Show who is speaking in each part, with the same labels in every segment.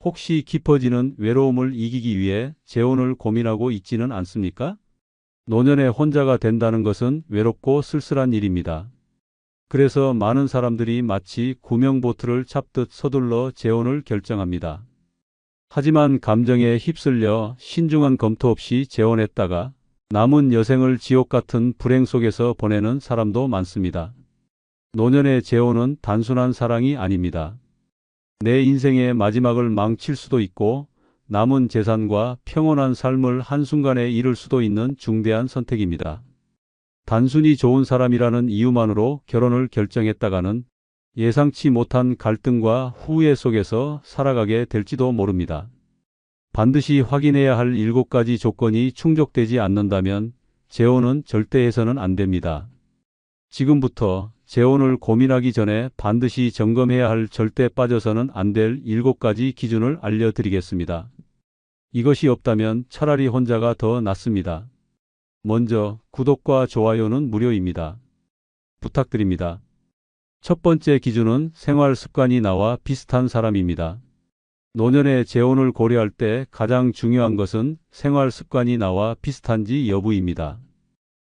Speaker 1: 혹시 깊어지는 외로움을 이기기 위해 재혼을 고민하고 있지는 않습니까? 노년에 혼자가 된다는 것은 외롭고 쓸쓸한 일입니다. 그래서 많은 사람들이 마치 구명보트를 잡듯 서둘러 재혼을 결정합니다. 하지만 감정에 휩쓸려 신중한 검토 없이 재혼했다가 남은 여생을 지옥 같은 불행 속에서 보내는 사람도 많습니다. 노년의 재혼은 단순한 사랑이 아닙니다. 내 인생의 마지막을 망칠 수도 있고 남은 재산과 평온한 삶을 한순간에 잃을 수도 있는 중대한 선택입니다. 단순히 좋은 사람이라는 이유만으로 결혼을 결정했다가는 예상치 못한 갈등과 후회 속에서 살아가게 될지도 모릅니다. 반드시 확인해야 할 7가지 조건이 충족되지 않는다면 재혼은 절대 해서는 안 됩니다. 지금부터 재혼을 고민하기 전에 반드시 점검해야 할 절대 빠져서는 안 될 7가지 기준을 알려드리겠습니다. 이것이 없다면 차라리 혼자가 더 낫습니다. 먼저 구독과 좋아요는 무료입니다. 부탁드립니다. 첫 번째 기준은 생활 습관이 나와 비슷한 사람입니다. 노년의 재혼을 고려할 때 가장 중요한 것은 생활 습관이 나와 비슷한지 여부입니다.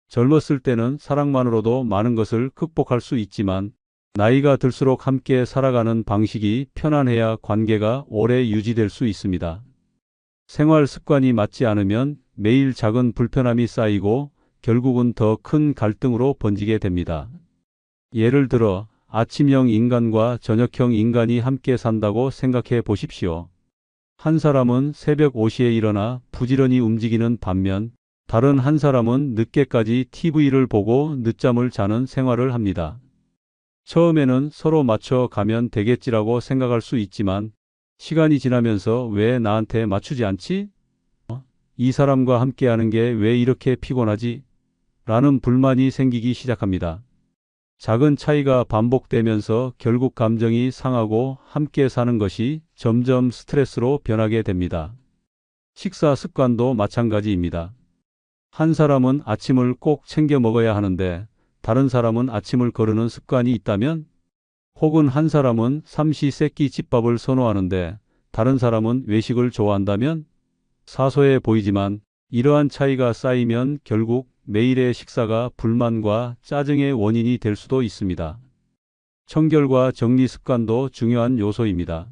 Speaker 1: 젊었을 때는 사랑만으로도 많은 것을 극복할 수 있지만 나이가 들수록 함께 살아가는 방식이 편안해야 관계가 오래 유지될 수 있습니다. 생활 습관이 맞지 않으면 매일 작은 불편함이 쌓이고 결국은 더 큰 갈등으로 번지게 됩니다. 예를 들어 아침형 인간과 저녁형 인간이 함께 산다고 생각해 보십시오. 한 사람은 새벽 5시에 일어나 부지런히 움직이는 반면 다른 한 사람은 늦게까지 TV를 보고 늦잠을 자는 생활을 합니다. 처음에는 서로 맞춰 가면 되겠지라고 생각할 수 있지만 시간이 지나면서 왜 나한테 맞추지 않지? 이 사람과 함께하는 게 왜 이렇게 피곤하지? 라는 불만이 생기기 시작합니다. 작은 차이가 반복되면서 결국 감정이 상하고 함께 사는 것이 점점 스트레스로 변하게 됩니다. 식사 습관도 마찬가지입니다. 한 사람은 아침을 꼭 챙겨 먹어야 하는데 다른 사람은 아침을 거르는 습관이 있다면, 혹은 한 사람은 삼시세끼 집밥을 선호하는데 다른 사람은 외식을 좋아한다면, 사소해 보이지만 이러한 차이가 쌓이면 결국 매일의 식사가 불만과 짜증의 원인이 될 수도 있습니다. 청결과 정리 습관도 중요한 요소입니다.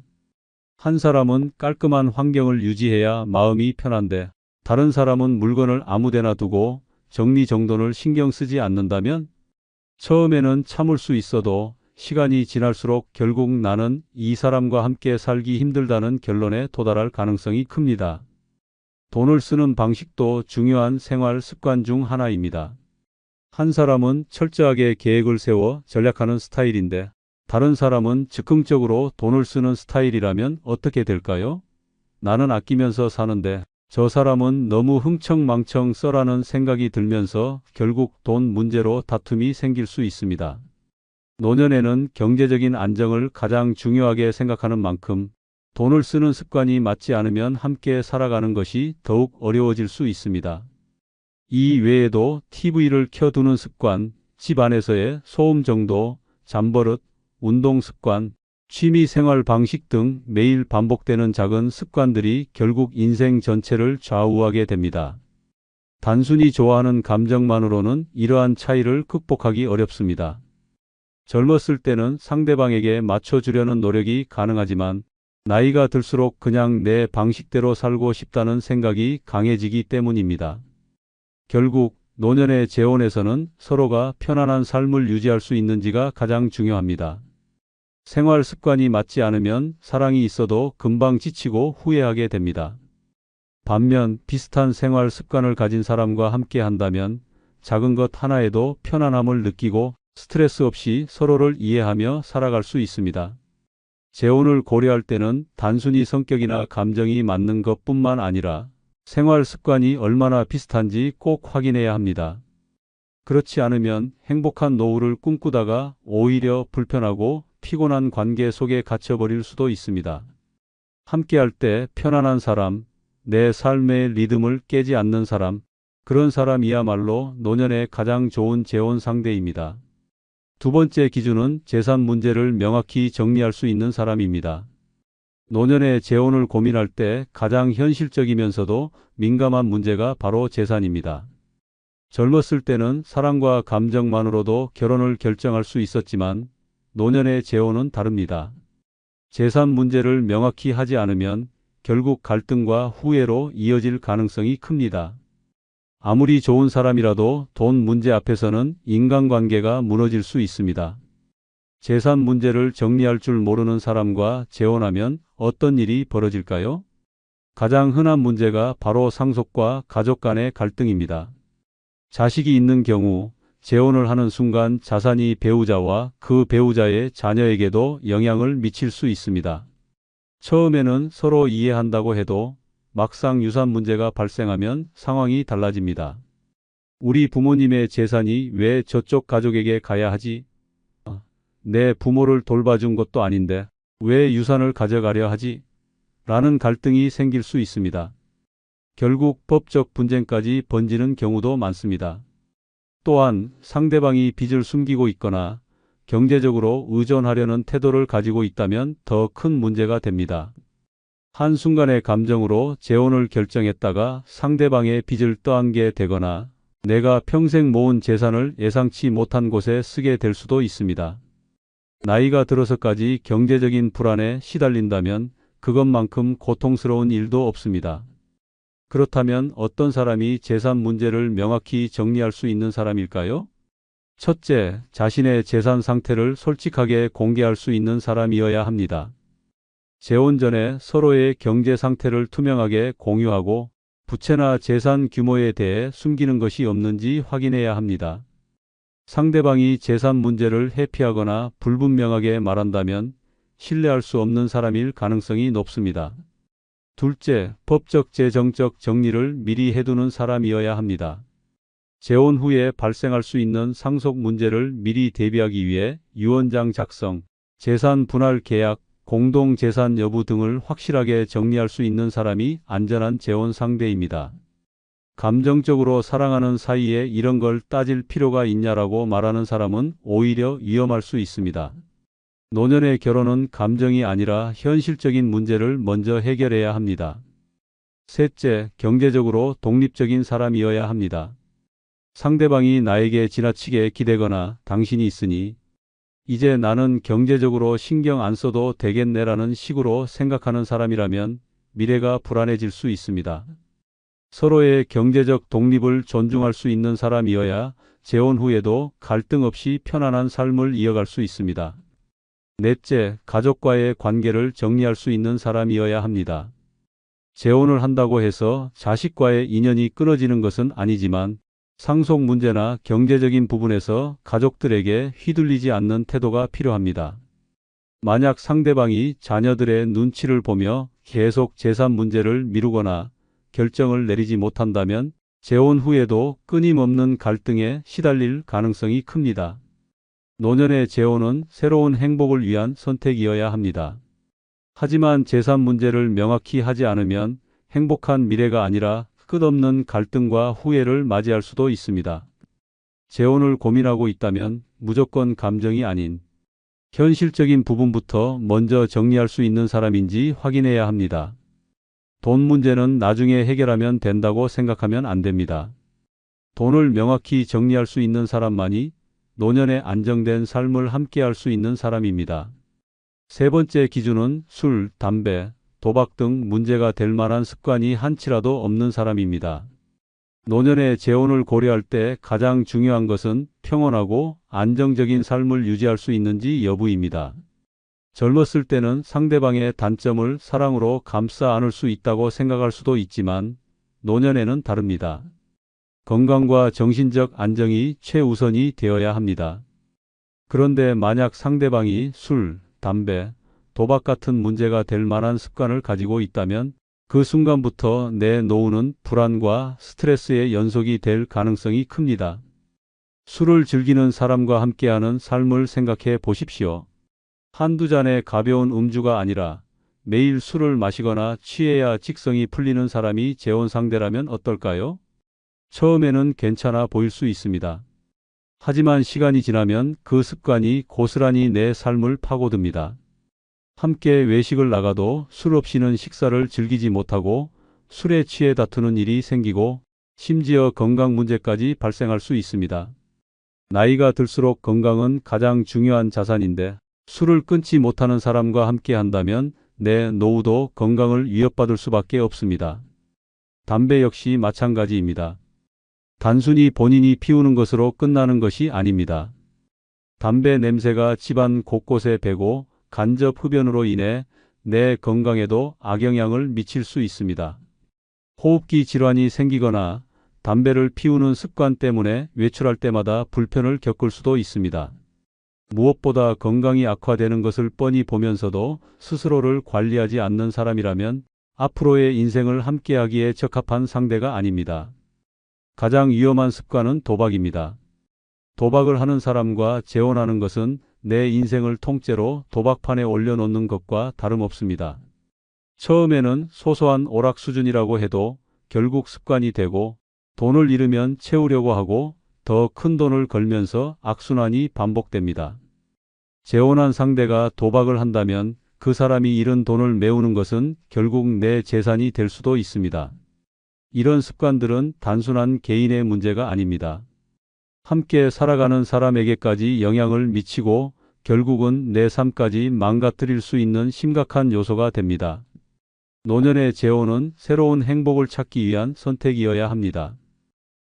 Speaker 1: 한 사람은 깔끔한 환경을 유지해야 마음이 편한데 다른 사람은 물건을 아무데나 두고 정리정돈을 신경 쓰지 않는다면, 처음에는 참을 수 있어도 시간이 지날수록 결국 나는 이 사람과 함께 살기 힘들다는 결론에 도달할 가능성이 큽니다. 돈을 쓰는 방식도 중요한 생활 습관 중 하나입니다. 한 사람은 철저하게 계획을 세워 전략하는 스타일인데 다른 사람은 즉흥적으로 돈을 쓰는 스타일이라면 어떻게 될까요? 나는 아끼면서 사는데 저 사람은 너무 흥청망청 써라는 생각이 들면서 결국 돈 문제로 다툼이 생길 수 있습니다. 노년에는 경제적인 안정을 가장 중요하게 생각하는 만큼 돈을 쓰는 습관이 맞지 않으면 함께 살아가는 것이 더욱 어려워질 수 있습니다. 이 외에도 TV를 켜두는 습관, 집 안에서의 소음 정도, 잠버릇, 운동 습관, 취미 생활 방식 등 매일 반복되는 작은 습관들이 결국 인생 전체를 좌우하게 됩니다. 단순히 좋아하는 감정만으로는 이러한 차이를 극복하기 어렵습니다. 젊었을 때는 상대방에게 맞춰주려는 노력이 가능하지만 나이가 들수록 그냥 내 방식대로 살고 싶다는 생각이 강해지기 때문입니다. 결국 노년의 재혼에서는 서로가 편안한 삶을 유지할 수 있는지가 가장 중요합니다. 생활 습관이 맞지 않으면 사랑이 있어도 금방 지치고 후회하게 됩니다. 반면 비슷한 생활 습관을 가진 사람과 함께 한다면 작은 것 하나에도 편안함을 느끼고 스트레스 없이 서로를 이해하며 살아갈 수 있습니다. 재혼을 고려할 때는 단순히 성격이나 감정이 맞는 것뿐만 아니라 생활 습관이 얼마나 비슷한지 꼭 확인해야 합니다. 그렇지 않으면 행복한 노후를 꿈꾸다가 오히려 불편하고 피곤한 관계 속에 갇혀버릴 수도 있습니다. 함께할 때 편안한 사람, 내 삶의 리듬을 깨지 않는 사람, 그런 사람이야말로 노년의 가장 좋은 재혼 상대입니다. 두 번째 기준은 재산 문제를 명확히 정리할 수 있는 사람입니다. 노년의 재혼을 고민할 때 가장 현실적이면서도 민감한 문제가 바로 재산입니다. 젊었을 때는 사랑과 감정만으로도 결혼을 결정할 수 있었지만 노년의 재혼은 다릅니다. 재산 문제를 명확히 하지 않으면 결국 갈등과 후회로 이어질 가능성이 큽니다. 아무리 좋은 사람이라도 돈 문제 앞에서는 인간관계가 무너질 수 있습니다. 재산 문제를 정리할 줄 모르는 사람과 재혼하면 어떤 일이 벌어질까요? 가장 흔한 문제가 바로 상속과 가족 간의 갈등입니다. 자식이 있는 경우 재혼을 하는 순간 자산이 배우자와 그 배우자의 자녀에게도 영향을 미칠 수 있습니다. 처음에는 서로 이해한다고 해도 막상 유산 문제가 발생하면 상황이 달라집니다. 우리 부모님의 재산이 왜 저쪽 가족에게 가야 하지? 내 부모를 돌봐준 것도 아닌데 왜 유산을 가져가려 하지? 라는 갈등이 생길 수 있습니다. 결국 법적 분쟁까지 번지는 경우도 많습니다. 또한 상대방이 빚을 숨기고 있거나 경제적으로 의존하려는 태도를 가지고 있다면 더 큰 문제가 됩니다. 한순간의 감정으로 재혼을 결정했다가 상대방의 빚을 떠안게 되거나 내가 평생 모은 재산을 예상치 못한 곳에 쓰게 될 수도 있습니다. 나이가 들어서까지 경제적인 불안에 시달린다면 그것만큼 고통스러운 일도 없습니다. 그렇다면 어떤 사람이 재산 문제를 명확히 정리할 수 있는 사람일까요? 첫째, 자신의 재산 상태를 솔직하게 공개할 수 있는 사람이어야 합니다. 재혼 전에 서로의 경제 상태를 투명하게 공유하고 부채나 재산 규모에 대해 숨기는 것이 없는지 확인해야 합니다. 상대방이 재산 문제를 회피하거나 불분명하게 말한다면 신뢰할 수 없는 사람일 가능성이 높습니다. 둘째, 법적 재정적 정리를 미리 해두는 사람이어야 합니다. 재혼 후에 발생할 수 있는 상속 문제를 미리 대비하기 위해 유언장 작성, 재산 분할 계약, 공동재산 여부 등을 확실하게 정리할 수 있는 사람이 안전한 재혼 상대입니다. 감정적으로 사랑하는 사이에 이런 걸 따질 필요가 있냐라고 말하는 사람은 오히려 위험할 수 있습니다. 노년의 결혼은 감정이 아니라 현실적인 문제를 먼저 해결해야 합니다. 셋째, 경제적으로 독립적인 사람이어야 합니다. 상대방이 나에게 지나치게 기대거나 당신이 있으니 이제 나는 경제적으로 신경 안 써도 되겠네라는 식으로 생각하는 사람이라면 미래가 불안해질 수 있습니다. 서로의 경제적 독립을 존중할 수 있는 사람이어야 재혼 후에도 갈등 없이 편안한 삶을 이어갈 수 있습니다. 넷째, 가족과의 관계를 정리할 수 있는 사람이어야 합니다. 재혼을 한다고 해서 자식과의 인연이 끊어지는 것은 아니지만 상속 문제나 경제적인 부분에서 가족들에게 휘둘리지 않는 태도가 필요합니다. 만약 상대방이 자녀들의 눈치를 보며 계속 재산 문제를 미루거나 결정을 내리지 못한다면 재혼 후에도 끊임없는 갈등에 시달릴 가능성이 큽니다. 노년의 재혼은 새로운 행복을 위한 선택이어야 합니다. 하지만 재산 문제를 명확히 하지 않으면 행복한 미래가 아니라 끝없는 갈등과 후회를 맞이할 수도 있습니다. 재혼을 고민하고 있다면 무조건 감정이 아닌 현실적인 부분부터 먼저 정리할 수 있는 사람인지 확인해야 합니다. 돈 문제는 나중에 해결하면 된다고 생각하면 안 됩니다. 돈을 명확히 정리할 수 있는 사람만이 노년에 안정된 삶을 함께할 수 있는 사람입니다. 세 번째 기준은 술, 담배, 도박 등 문제가 될 만한 습관이 한치라도 없는 사람입니다. 노년의 재혼을 고려할 때 가장 중요한 것은 평온하고 안정적인 삶을 유지할 수 있는지 여부입니다. 젊었을 때는 상대방의 단점을 사랑으로 감싸 안을 수 있다고 생각할 수도 있지만 노년에는 다릅니다. 건강과 정신적 안정이 최우선이 되어야 합니다. 그런데 만약 상대방이 술, 담배, 도박 같은 문제가 될 만한 습관을 가지고 있다면 그 순간부터 내 노후는 불안과 스트레스의 연속이 될 가능성이 큽니다. 술을 즐기는 사람과 함께하는 삶을 생각해 보십시오. 한두 잔의 가벼운 음주가 아니라 매일 술을 마시거나 취해야 직성이 풀리는 사람이 재혼 상대라면 어떨까요? 처음에는 괜찮아 보일 수 있습니다. 하지만 시간이 지나면 그 습관이 고스란히 내 삶을 파고듭니다. 함께 외식을 나가도 술 없이는 식사를 즐기지 못하고 술에 취해 다투는 일이 생기고 심지어 건강 문제까지 발생할 수 있습니다. 나이가 들수록 건강은 가장 중요한 자산인데 술을 끊지 못하는 사람과 함께 한다면 내 노후도 건강을 위협받을 수밖에 없습니다. 담배 역시 마찬가지입니다. 단순히 본인이 피우는 것으로 끝나는 것이 아닙니다. 담배 냄새가 집안 곳곳에 배고 간접 흡연으로 인해 내 건강에도 악영향을 미칠 수 있습니다. 호흡기 질환이 생기거나 담배를 피우는 습관 때문에 외출할 때마다 불편을 겪을 수도 있습니다. 무엇보다 건강이 악화되는 것을 뻔히 보면서도 스스로를 관리하지 않는 사람이라면 앞으로의 인생을 함께하기에 적합한 상대가 아닙니다. 가장 위험한 습관은 도박입니다. 도박을 하는 사람과 재혼하는 것은 내 인생을 통째로 도박판에 올려놓는 것과 다름없습니다. 처음에는 소소한 오락 수준이라고 해도 결국 습관이 되고 돈을 잃으면 채우려고 하고 더 큰 돈을 걸면서 악순환이 반복됩니다. 재혼한 상대가 도박을 한다면 그 사람이 잃은 돈을 메우는 것은 결국 내 재산이 될 수도 있습니다. 이런 습관들은 단순한 개인의 문제가 아닙니다. 함께 살아가는 사람에게까지 영향을 미치고 결국은 내 삶까지 망가뜨릴 수 있는 심각한 요소가 됩니다. 노년의 재혼은 새로운 행복을 찾기 위한 선택이어야 합니다.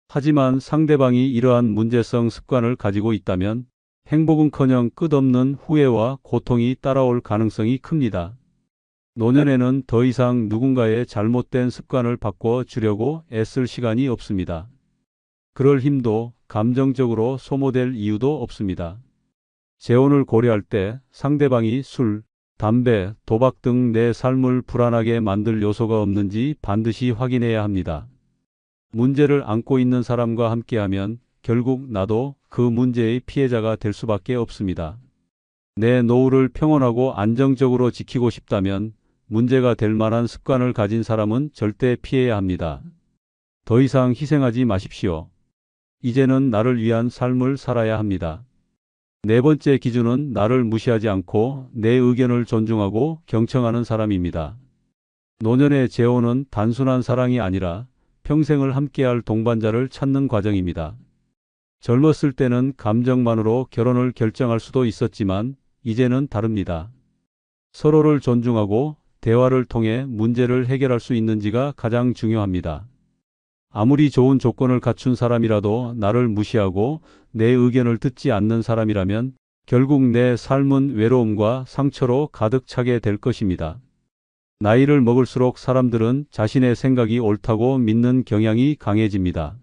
Speaker 1: 하지만 상대방이 이러한 문제성 습관을 가지고 있다면 행복은커녕 끝없는 후회와 고통이 따라올 가능성이 큽니다. 노년에는 더 이상 누군가의 잘못된 습관을 바꿔 주려고 애쓸 시간이 없습니다. 그럴 힘도 감정적으로 소모될 이유도 없습니다. 재혼을 고려할 때 상대방이 술, 담배, 도박 등 내 삶을 불안하게 만들 요소가 없는지 반드시 확인해야 합니다. 문제를 안고 있는 사람과 함께하면 결국 나도 그 문제의 피해자가 될 수밖에 없습니다. 내 노후를 평온하고 안정적으로 지키고 싶다면 문제가 될 만한 습관을 가진 사람은 절대 피해야 합니다. 더 이상 희생하지 마십시오. 이제는 나를 위한 삶을 살아야 합니다. 네 번째 기준은 나를 무시하지 않고 내 의견을 존중하고 경청하는 사람입니다. 노년의 재혼은 단순한 사랑이 아니라 평생을 함께할 동반자를 찾는 과정입니다. 젊었을 때는 감정만으로 결혼을 결정할 수도 있었지만 이제는 다릅니다. 서로를 존중하고 대화를 통해 문제를 해결할 수 있는지가 가장 중요합니다. 아무리 좋은 조건을 갖춘 사람이라도 나를 무시하고 내 의견을 듣지 않는 사람이라면 결국 내 삶은 외로움과 상처로 가득 차게 될 것입니다. 나이를 먹을수록 사람들은 자신의 생각이 옳다고 믿는 경향이 강해집니다.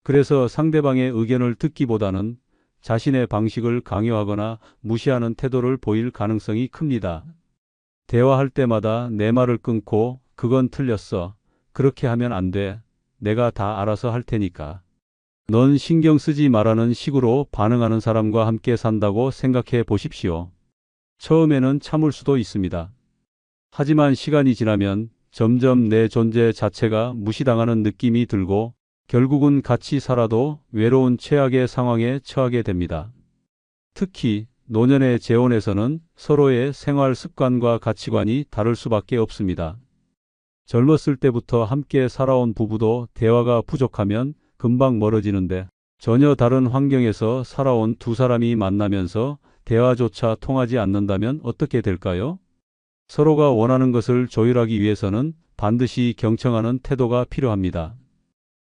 Speaker 1: 그래서 상대방의 의견을 듣기보다는 자신의 방식을 강요하거나 무시하는 태도를 보일 가능성이 큽니다. 대화할 때마다 내 말을 끊고 그건 틀렸어. 그렇게 하면 안 돼. 내가 다 알아서 할 테니까. 넌 신경 쓰지 말라는 식으로 반응하는 사람과 함께 산다고 생각해 보십시오. 처음에는 참을 수도 있습니다. 하지만 시간이 지나면 점점 내 존재 자체가 무시당하는 느낌이 들고 결국은 같이 살아도 외로운 최악의 상황에 처하게 됩니다. 특히 노년의 재혼에서는 서로의 생활 습관과 가치관이 다를 수밖에 없습니다. 젊었을 때부터 함께 살아온 부부도 대화가 부족하면 금방 멀어지는데 전혀 다른 환경에서 살아온 두 사람이 만나면서 대화조차 통하지 않는다면 어떻게 될까요? 서로가 원하는 것을 조율하기 위해서는 반드시 경청하는 태도가 필요합니다.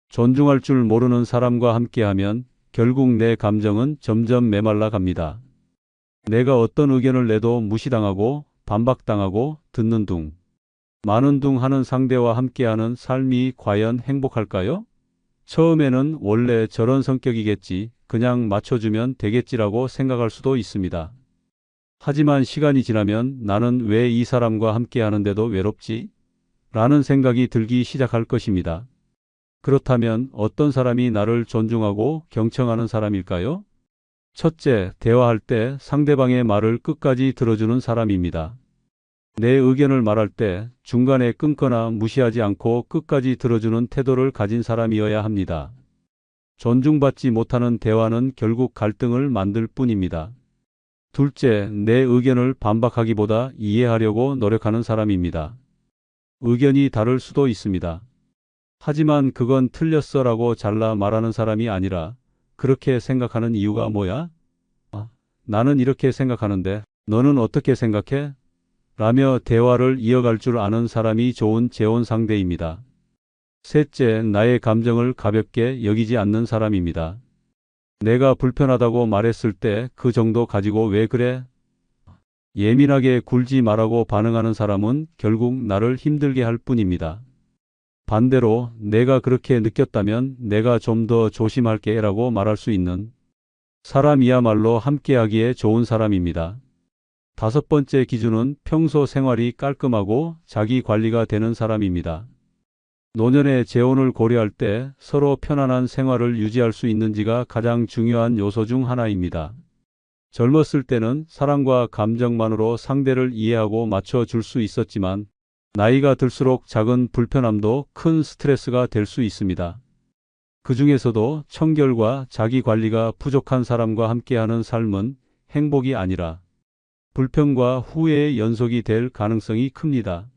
Speaker 1: 존중할 줄 모르는 사람과 함께하면 결국 내 감정은 점점 메말라 갑니다. 내가 어떤 의견을 내도 무시당하고 반박당하고 듣는 둥, 마는 둥 하는 상대와 함께하는 삶이 과연 행복할까요? 처음에는 원래 저런 성격이겠지, 그냥 맞춰주면 되겠지라고 생각할 수도 있습니다. 하지만 시간이 지나면 나는 왜 이 사람과 함께하는데도 외롭지? 라는 생각이 들기 시작할 것입니다. 그렇다면 어떤 사람이 나를 존중하고 경청하는 사람일까요? 첫째, 대화할 때 상대방의 말을 끝까지 들어주는 사람입니다. 내 의견을 말할 때 중간에 끊거나 무시하지 않고 끝까지 들어주는 태도를 가진 사람이어야 합니다. 존중받지 못하는 대화는 결국 갈등을 만들 뿐입니다. 둘째, 내 의견을 반박하기보다 이해하려고 노력하는 사람입니다. 의견이 다를 수도 있습니다. 하지만 그건 틀렸어라고 잘라 말하는 사람이 아니라 그렇게 생각하는 이유가 뭐야? 나는 이렇게 생각하는데 너는 어떻게 생각해? 라며 대화를 이어갈 줄 아는 사람이 좋은 재혼 상대입니다. 셋째, 나의 감정을 가볍게 여기지 않는 사람입니다. 내가 불편하다고 말했을 때 그 정도 가지고 왜 그래? 예민하게 굴지 말라고 반응하는 사람은 결국 나를 힘들게 할 뿐입니다. 반대로 내가 그렇게 느꼈다면 내가 좀 더 조심할게 라고 말할 수 있는 사람이야말로 함께하기에 좋은 사람입니다. 다섯 번째 기준은 평소 생활이 깔끔하고 자기 관리가 되는 사람입니다. 노년의 재혼을 고려할 때 서로 편안한 생활을 유지할 수 있는지가 가장 중요한 요소 중 하나입니다. 젊었을 때는 사랑과 감정만으로 상대를 이해하고 맞춰줄 수 있었지만 나이가 들수록 작은 불편함도 큰 스트레스가 될 수 있습니다. 그 중에서도 청결과 자기 관리가 부족한 사람과 함께하는 삶은 행복이 아니라 불평과 후회의 연속이 될 가능성이 큽니다.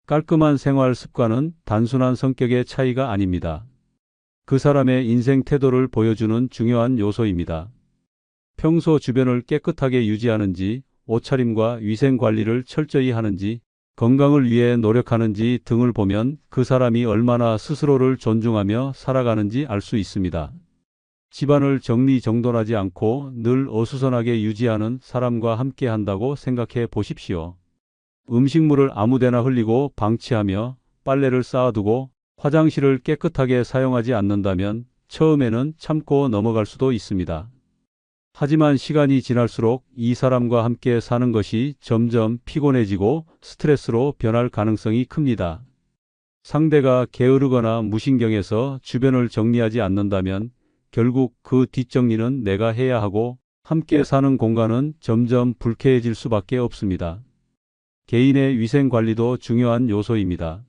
Speaker 1: 깔끔한 생활 습관은 단순한 성격의 차이가 아닙니다. 그 사람의 인생 태도를 보여주는 중요한 요소입니다. 평소 주변을 깨끗하게 유지하는지, 옷차림과 위생 관리를 철저히 하는지, 건강을 위해 노력하는지 등을 보면 그 사람이 얼마나 스스로를 존중하며 살아가는지 알 수 있습니다. 집안을 정리정돈하지 않고 늘 어수선하게 유지하는 사람과 함께 한다고 생각해 보십시오. 음식물을 아무데나 흘리고 방치하며 빨래를 쌓아두고 화장실을 깨끗하게 사용하지 않는다면 처음에는 참고 넘어갈 수도 있습니다. 하지만 시간이 지날수록 이 사람과 함께 사는 것이 점점 피곤해지고 스트레스로 변할 가능성이 큽니다. 상대가 게으르거나 무신경해서 주변을 정리하지 않는다면 결국 그 뒷정리는 내가 해야 하고 함께 사는 공간은 점점 불쾌해질 수밖에 없습니다. 개인의 위생 관리도 중요한 요소입니다.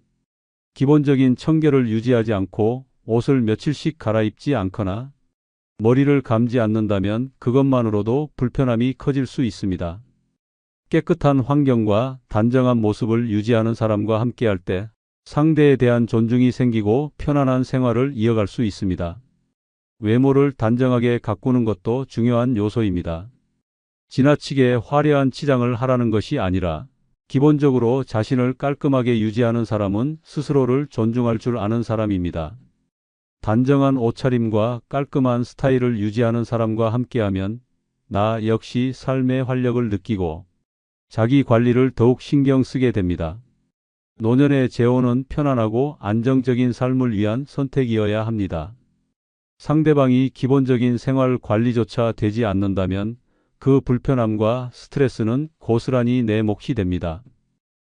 Speaker 1: 기본적인 청결을 유지하지 않고 옷을 며칠씩 갈아입지 않거나 머리를 감지 않는다면 그것만으로도 불편함이 커질 수 있습니다. 깨끗한 환경과 단정한 모습을 유지하는 사람과 함께할 때 상대에 대한 존중이 생기고 편안한 생활을 이어갈 수 있습니다. 외모를 단정하게 가꾸는 것도 중요한 요소입니다. 지나치게 화려한 치장을 하라는 것이 아니라 기본적으로 자신을 깔끔하게 유지하는 사람은 스스로를 존중할 줄 아는 사람입니다. 단정한 옷차림과 깔끔한 스타일을 유지하는 사람과 함께하면 나 역시 삶의 활력을 느끼고 자기 관리를 더욱 신경 쓰게 됩니다. 노년의 재혼은 편안하고 안정적인 삶을 위한 선택이어야 합니다. 상대방이 기본적인 생활 관리조차 되지 않는다면 그 불편함과 스트레스는 고스란히 내 몫이 됩니다.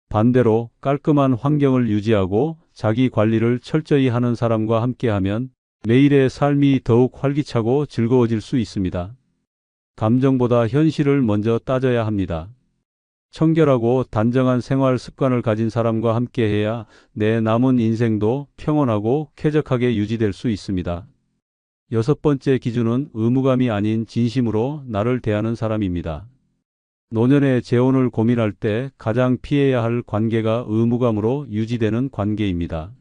Speaker 1: 반대로 깔끔한 환경을 유지하고 자기 관리를 철저히 하는 사람과 함께하면 매일의 삶이 더욱 활기차고 즐거워질 수 있습니다. 감정보다 현실을 먼저 따져야 합니다. 청결하고 단정한 생활 습관을 가진 사람과 함께해야 내 남은 인생도 평온하고 쾌적하게 유지될 수 있습니다. 여섯 번째 기준은 의무감이 아닌 진심으로 나를 대하는 사람입니다. 노년의 재혼을 고민할 때 가장 피해야 할 관계가 의무감으로 유지되는 관계입니다.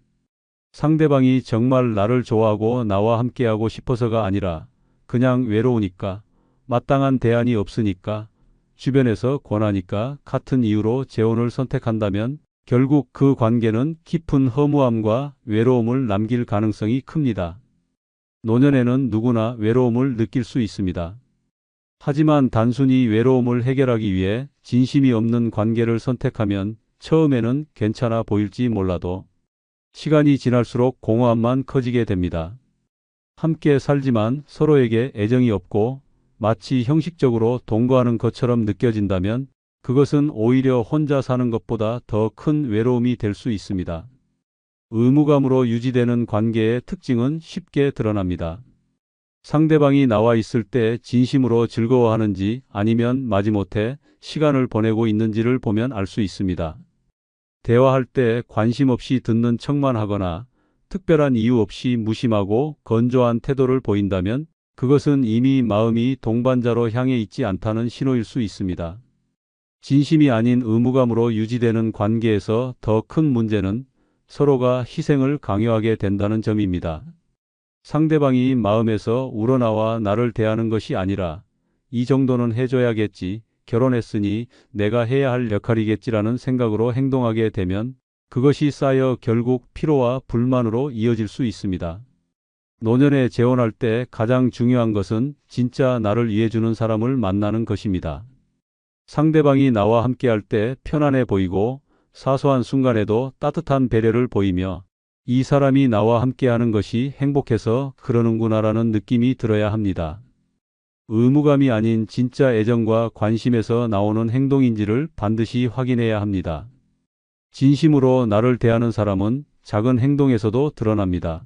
Speaker 1: 상대방이 정말 나를 좋아하고 나와 함께하고 싶어서가 아니라 그냥 외로우니까, 마땅한 대안이 없으니까, 주변에서 권하니까 같은 이유로 재혼을 선택한다면 결국 그 관계는 깊은 허무함과 외로움을 남길 가능성이 큽니다. 노년에는 누구나 외로움을 느낄 수 있습니다. 하지만 단순히 외로움을 해결하기 위해 진심이 없는 관계를 선택하면 처음에는 괜찮아 보일지 몰라도 시간이 지날수록 공허함만 커지게 됩니다. 함께 살지만 서로에게 애정이 없고 마치 형식적으로 동거하는 것처럼 느껴진다면 그것은 오히려 혼자 사는 것보다 더 큰 외로움이 될 수 있습니다. 의무감으로 유지되는 관계의 특징은 쉽게 드러납니다. 상대방이 나와 있을 때 진심으로 즐거워하는지 아니면 마지못해 시간을 보내고 있는지를 보면 알 수 있습니다. 대화할 때 관심 없이 듣는 척만 하거나 특별한 이유 없이 무심하고 건조한 태도를 보인다면 그것은 이미 마음이 동반자로 향해 있지 않다는 신호일 수 있습니다. 진심이 아닌 의무감으로 유지되는 관계에서 더 큰 문제는 서로가 희생을 강요하게 된다는 점입니다. 상대방이 마음에서 우러나와 나를 대하는 것이 아니라 이 정도는 해줘야겠지, 결혼했으니 내가 해야 할 역할이겠지라는 생각으로 행동하게 되면 그것이 쌓여 결국 피로와 불만으로 이어질 수 있습니다. 노년에 재혼할 때 가장 중요한 것은 진짜 나를 이해해주는 사람을 만나는 것입니다. 상대방이 나와 함께할 때 편안해 보이고 사소한 순간에도 따뜻한 배려를 보이며 이 사람이 나와 함께하는 것이 행복해서 그러는구나라는 느낌이 들어야 합니다. 의무감이 아닌 진짜 애정과 관심에서 나오는 행동인지를 반드시 확인해야 합니다. 진심으로 나를 대하는 사람은 작은 행동에서도 드러납니다.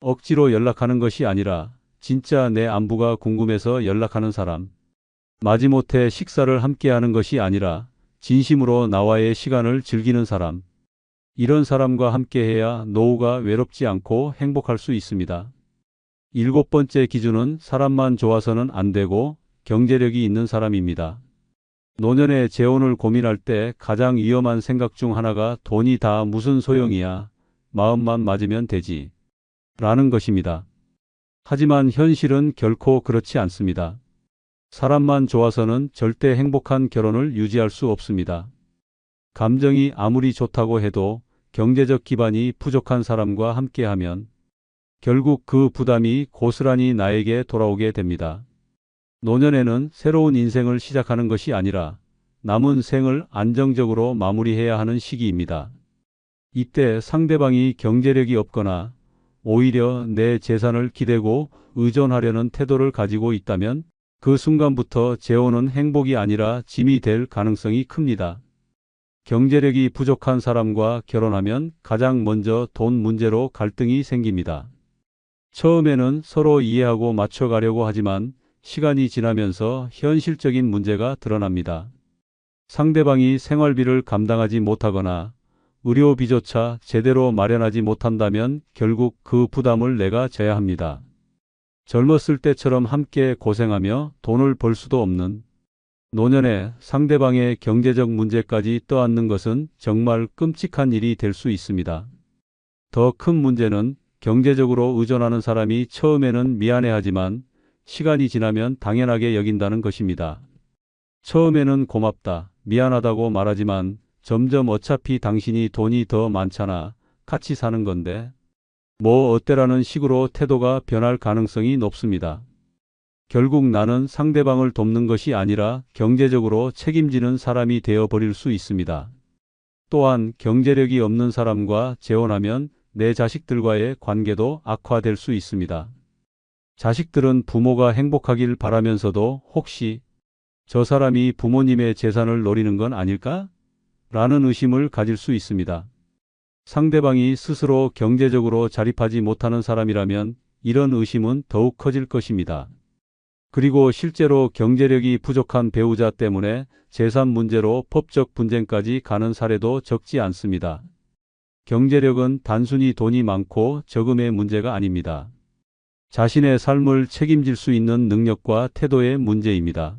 Speaker 1: 억지로 연락하는 것이 아니라 진짜 내 안부가 궁금해서 연락하는 사람. 마지못해 식사를 함께하는 것이 아니라 진심으로 나와의 시간을 즐기는 사람. 이런 사람과 함께해야 노후가 외롭지 않고 행복할 수 있습니다. 7번째 기준은 사람만 좋아서는 안 되고 경제력이 있는 사람입니다. 노년에 재혼을 고민할 때 가장 위험한 생각 중 하나가 돈이 다 무슨 소용이야, 마음만 맞으면 되지 라는 것입니다. 하지만 현실은 결코 그렇지 않습니다. 사람만 좋아서는 절대 행복한 결혼을 유지할 수 없습니다. 감정이 아무리 좋다고 해도 경제적 기반이 부족한 사람과 함께하면 결국 그 부담이 고스란히 나에게 돌아오게 됩니다. 노년에는 새로운 인생을 시작하는 것이 아니라 남은 생을 안정적으로 마무리해야 하는 시기입니다. 이때 상대방이 경제력이 없거나 오히려 내 재산을 기대고 의존하려는 태도를 가지고 있다면 그 순간부터 재혼은 행복이 아니라 짐이 될 가능성이 큽니다. 경제력이 부족한 사람과 결혼하면 가장 먼저 돈 문제로 갈등이 생깁니다. 처음에는 서로 이해하고 맞춰가려고 하지만 시간이 지나면서 현실적인 문제가 드러납니다. 상대방이 생활비를 감당하지 못하거나 의료비조차 제대로 마련하지 못한다면 결국 그 부담을 내가 져야 합니다. 젊었을 때처럼 함께 고생하며 돈을 벌 수도 없는 노년에 상대방의 경제적 문제까지 떠안는 것은 정말 끔찍한 일이 될 수 있습니다. 더 큰 문제는 경제적으로 의존하는 사람이 처음에는 미안해하지만 시간이 지나면 당연하게 여긴다는 것입니다. 처음에는 고맙다, 미안하다고 말하지만 점점 어차피 당신이 돈이 더 많잖아, 같이 사는 건데 뭐 어때라는 식으로 태도가 변할 가능성이 높습니다. 결국 나는 상대방을 돕는 것이 아니라 경제적으로 책임지는 사람이 되어버릴 수 있습니다. 또한 경제력이 없는 사람과 재혼하면 내 자식들과의 관계도 악화될 수 있습니다. 자식들은 부모가 행복하길 바라면서도 혹시 저 사람이 부모님의 재산을 노리는 건 아닐까? 라는 의심을 가질 수 있습니다. 상대방이 스스로 경제적으로 자립하지 못하는 사람이라면 이런 의심은 더욱 커질 것입니다. 그리고 실제로 경제력이 부족한 배우자 때문에 재산 문제로 법적 분쟁까지 가는 사례도 적지 않습니다. 경제력은 단순히 돈이 많고 적음의 문제가 아닙니다. 자신의 삶을 책임질 수 있는 능력과 태도의 문제입니다.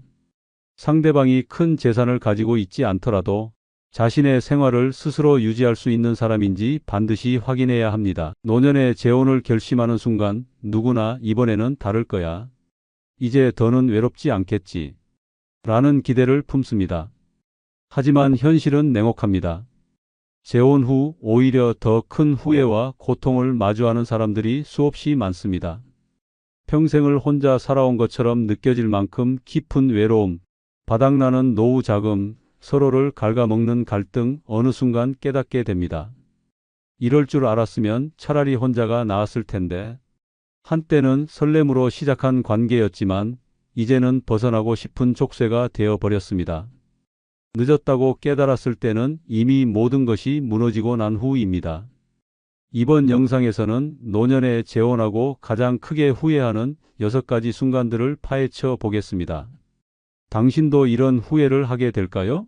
Speaker 1: 상대방이 큰 재산을 가지고 있지 않더라도 자신의 생활을 스스로 유지할 수 있는 사람인지 반드시 확인해야 합니다. 노년에 재혼을 결심하는 순간 누구나 이번에는 다를 거야, 이제 더는 외롭지 않겠지 라는 기대를 품습니다. 하지만 현실은 냉혹합니다. 재혼 후 오히려 더 큰 후회와 고통을 마주하는 사람들이 수없이 많습니다. 평생을 혼자 살아온 것처럼 느껴질 만큼 깊은 외로움, 바닥나는 노후 자금, 서로를 갉아먹는 갈등, 어느 순간 깨닫게 됩니다. 이럴 줄 알았으면 차라리 혼자가 나았을 텐데. 한때는 설렘으로 시작한 관계였지만 이제는 벗어나고 싶은 족쇄가 되어버렸습니다. 늦었다고 깨달았을 때는 이미 모든 것이 무너지고 난 후입니다. 이번 영상에서는 노년에 재혼하고 가장 크게 후회하는 6가지 순간들을 파헤쳐 보겠습니다. 당신도 이런 후회를 하게 될까요?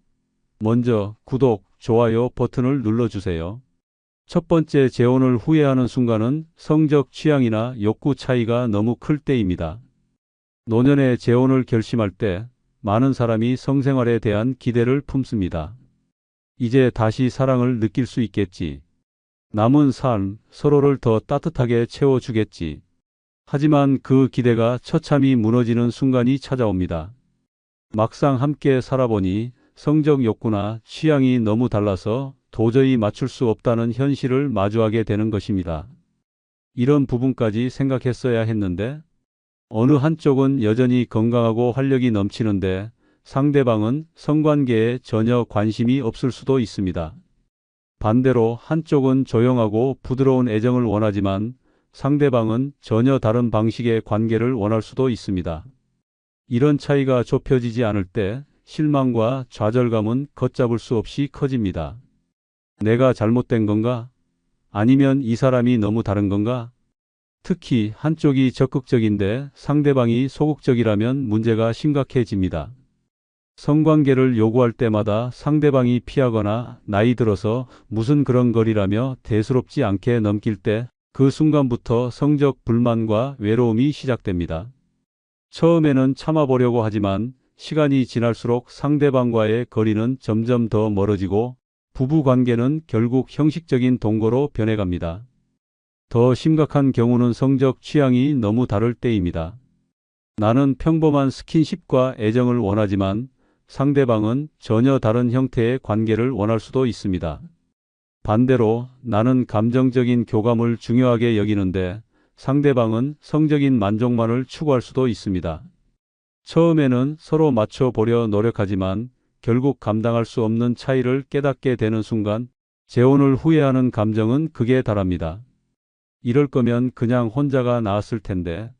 Speaker 1: 먼저 구독, 좋아요 버튼을 눌러주세요. 첫 번째, 재혼을 후회하는 순간은 성적 취향이나 욕구 차이가 너무 클 때입니다. 노년의 재혼을 결심할 때 많은 사람이 성생활에 대한 기대를 품습니다. 이제 다시 사랑을 느낄 수 있겠지. 남은 삶 서로를 더 따뜻하게 채워주겠지. 하지만 그 기대가 처참히 무너지는 순간이 찾아옵니다. 막상 함께 살아보니 성적 욕구나 취향이 너무 달라서 도저히 맞출 수 없다는 현실을 마주하게 되는 것입니다. 이런 부분까지 생각했어야 했는데 어느 한쪽은 여전히 건강하고 활력이 넘치는데 상대방은 성관계에 전혀 관심이 없을 수도 있습니다. 반대로 한쪽은 조용하고 부드러운 애정을 원하지만 상대방은 전혀 다른 방식의 관계를 원할 수도 있습니다. 이런 차이가 좁혀지지 않을 때 실망과 좌절감은 걷잡을 수 없이 커집니다. 내가 잘못된 건가? 아니면 이 사람이 너무 다른 건가? 특히 한쪽이 적극적인데 상대방이 소극적이라면 문제가 심각해집니다. 성관계를 요구할 때마다 상대방이 피하거나 나이 들어서 무슨 그런 거리라며 대수롭지 않게 넘길 때 그 순간부터 성적 불만과 외로움이 시작됩니다. 처음에는 참아보려고 하지만 시간이 지날수록 상대방과의 거리는 점점 더 멀어지고 부부 관계는 결국 형식적인 동거로 변해갑니다. 더 심각한 경우는 성적 취향이 너무 다를 때입니다. 나는 평범한 스킨십과 애정을 원하지만 상대방은 전혀 다른 형태의 관계를 원할 수도 있습니다. 반대로 나는 감정적인 교감을 중요하게 여기는데 상대방은 성적인 만족만을 추구할 수도 있습니다. 처음에는 서로 맞춰보려 노력하지만 결국 감당할 수 없는 차이를 깨닫게 되는 순간 재혼을 후회하는 감정은 극에 달합니다. 이럴 거면 그냥 혼자가 나았을 텐데.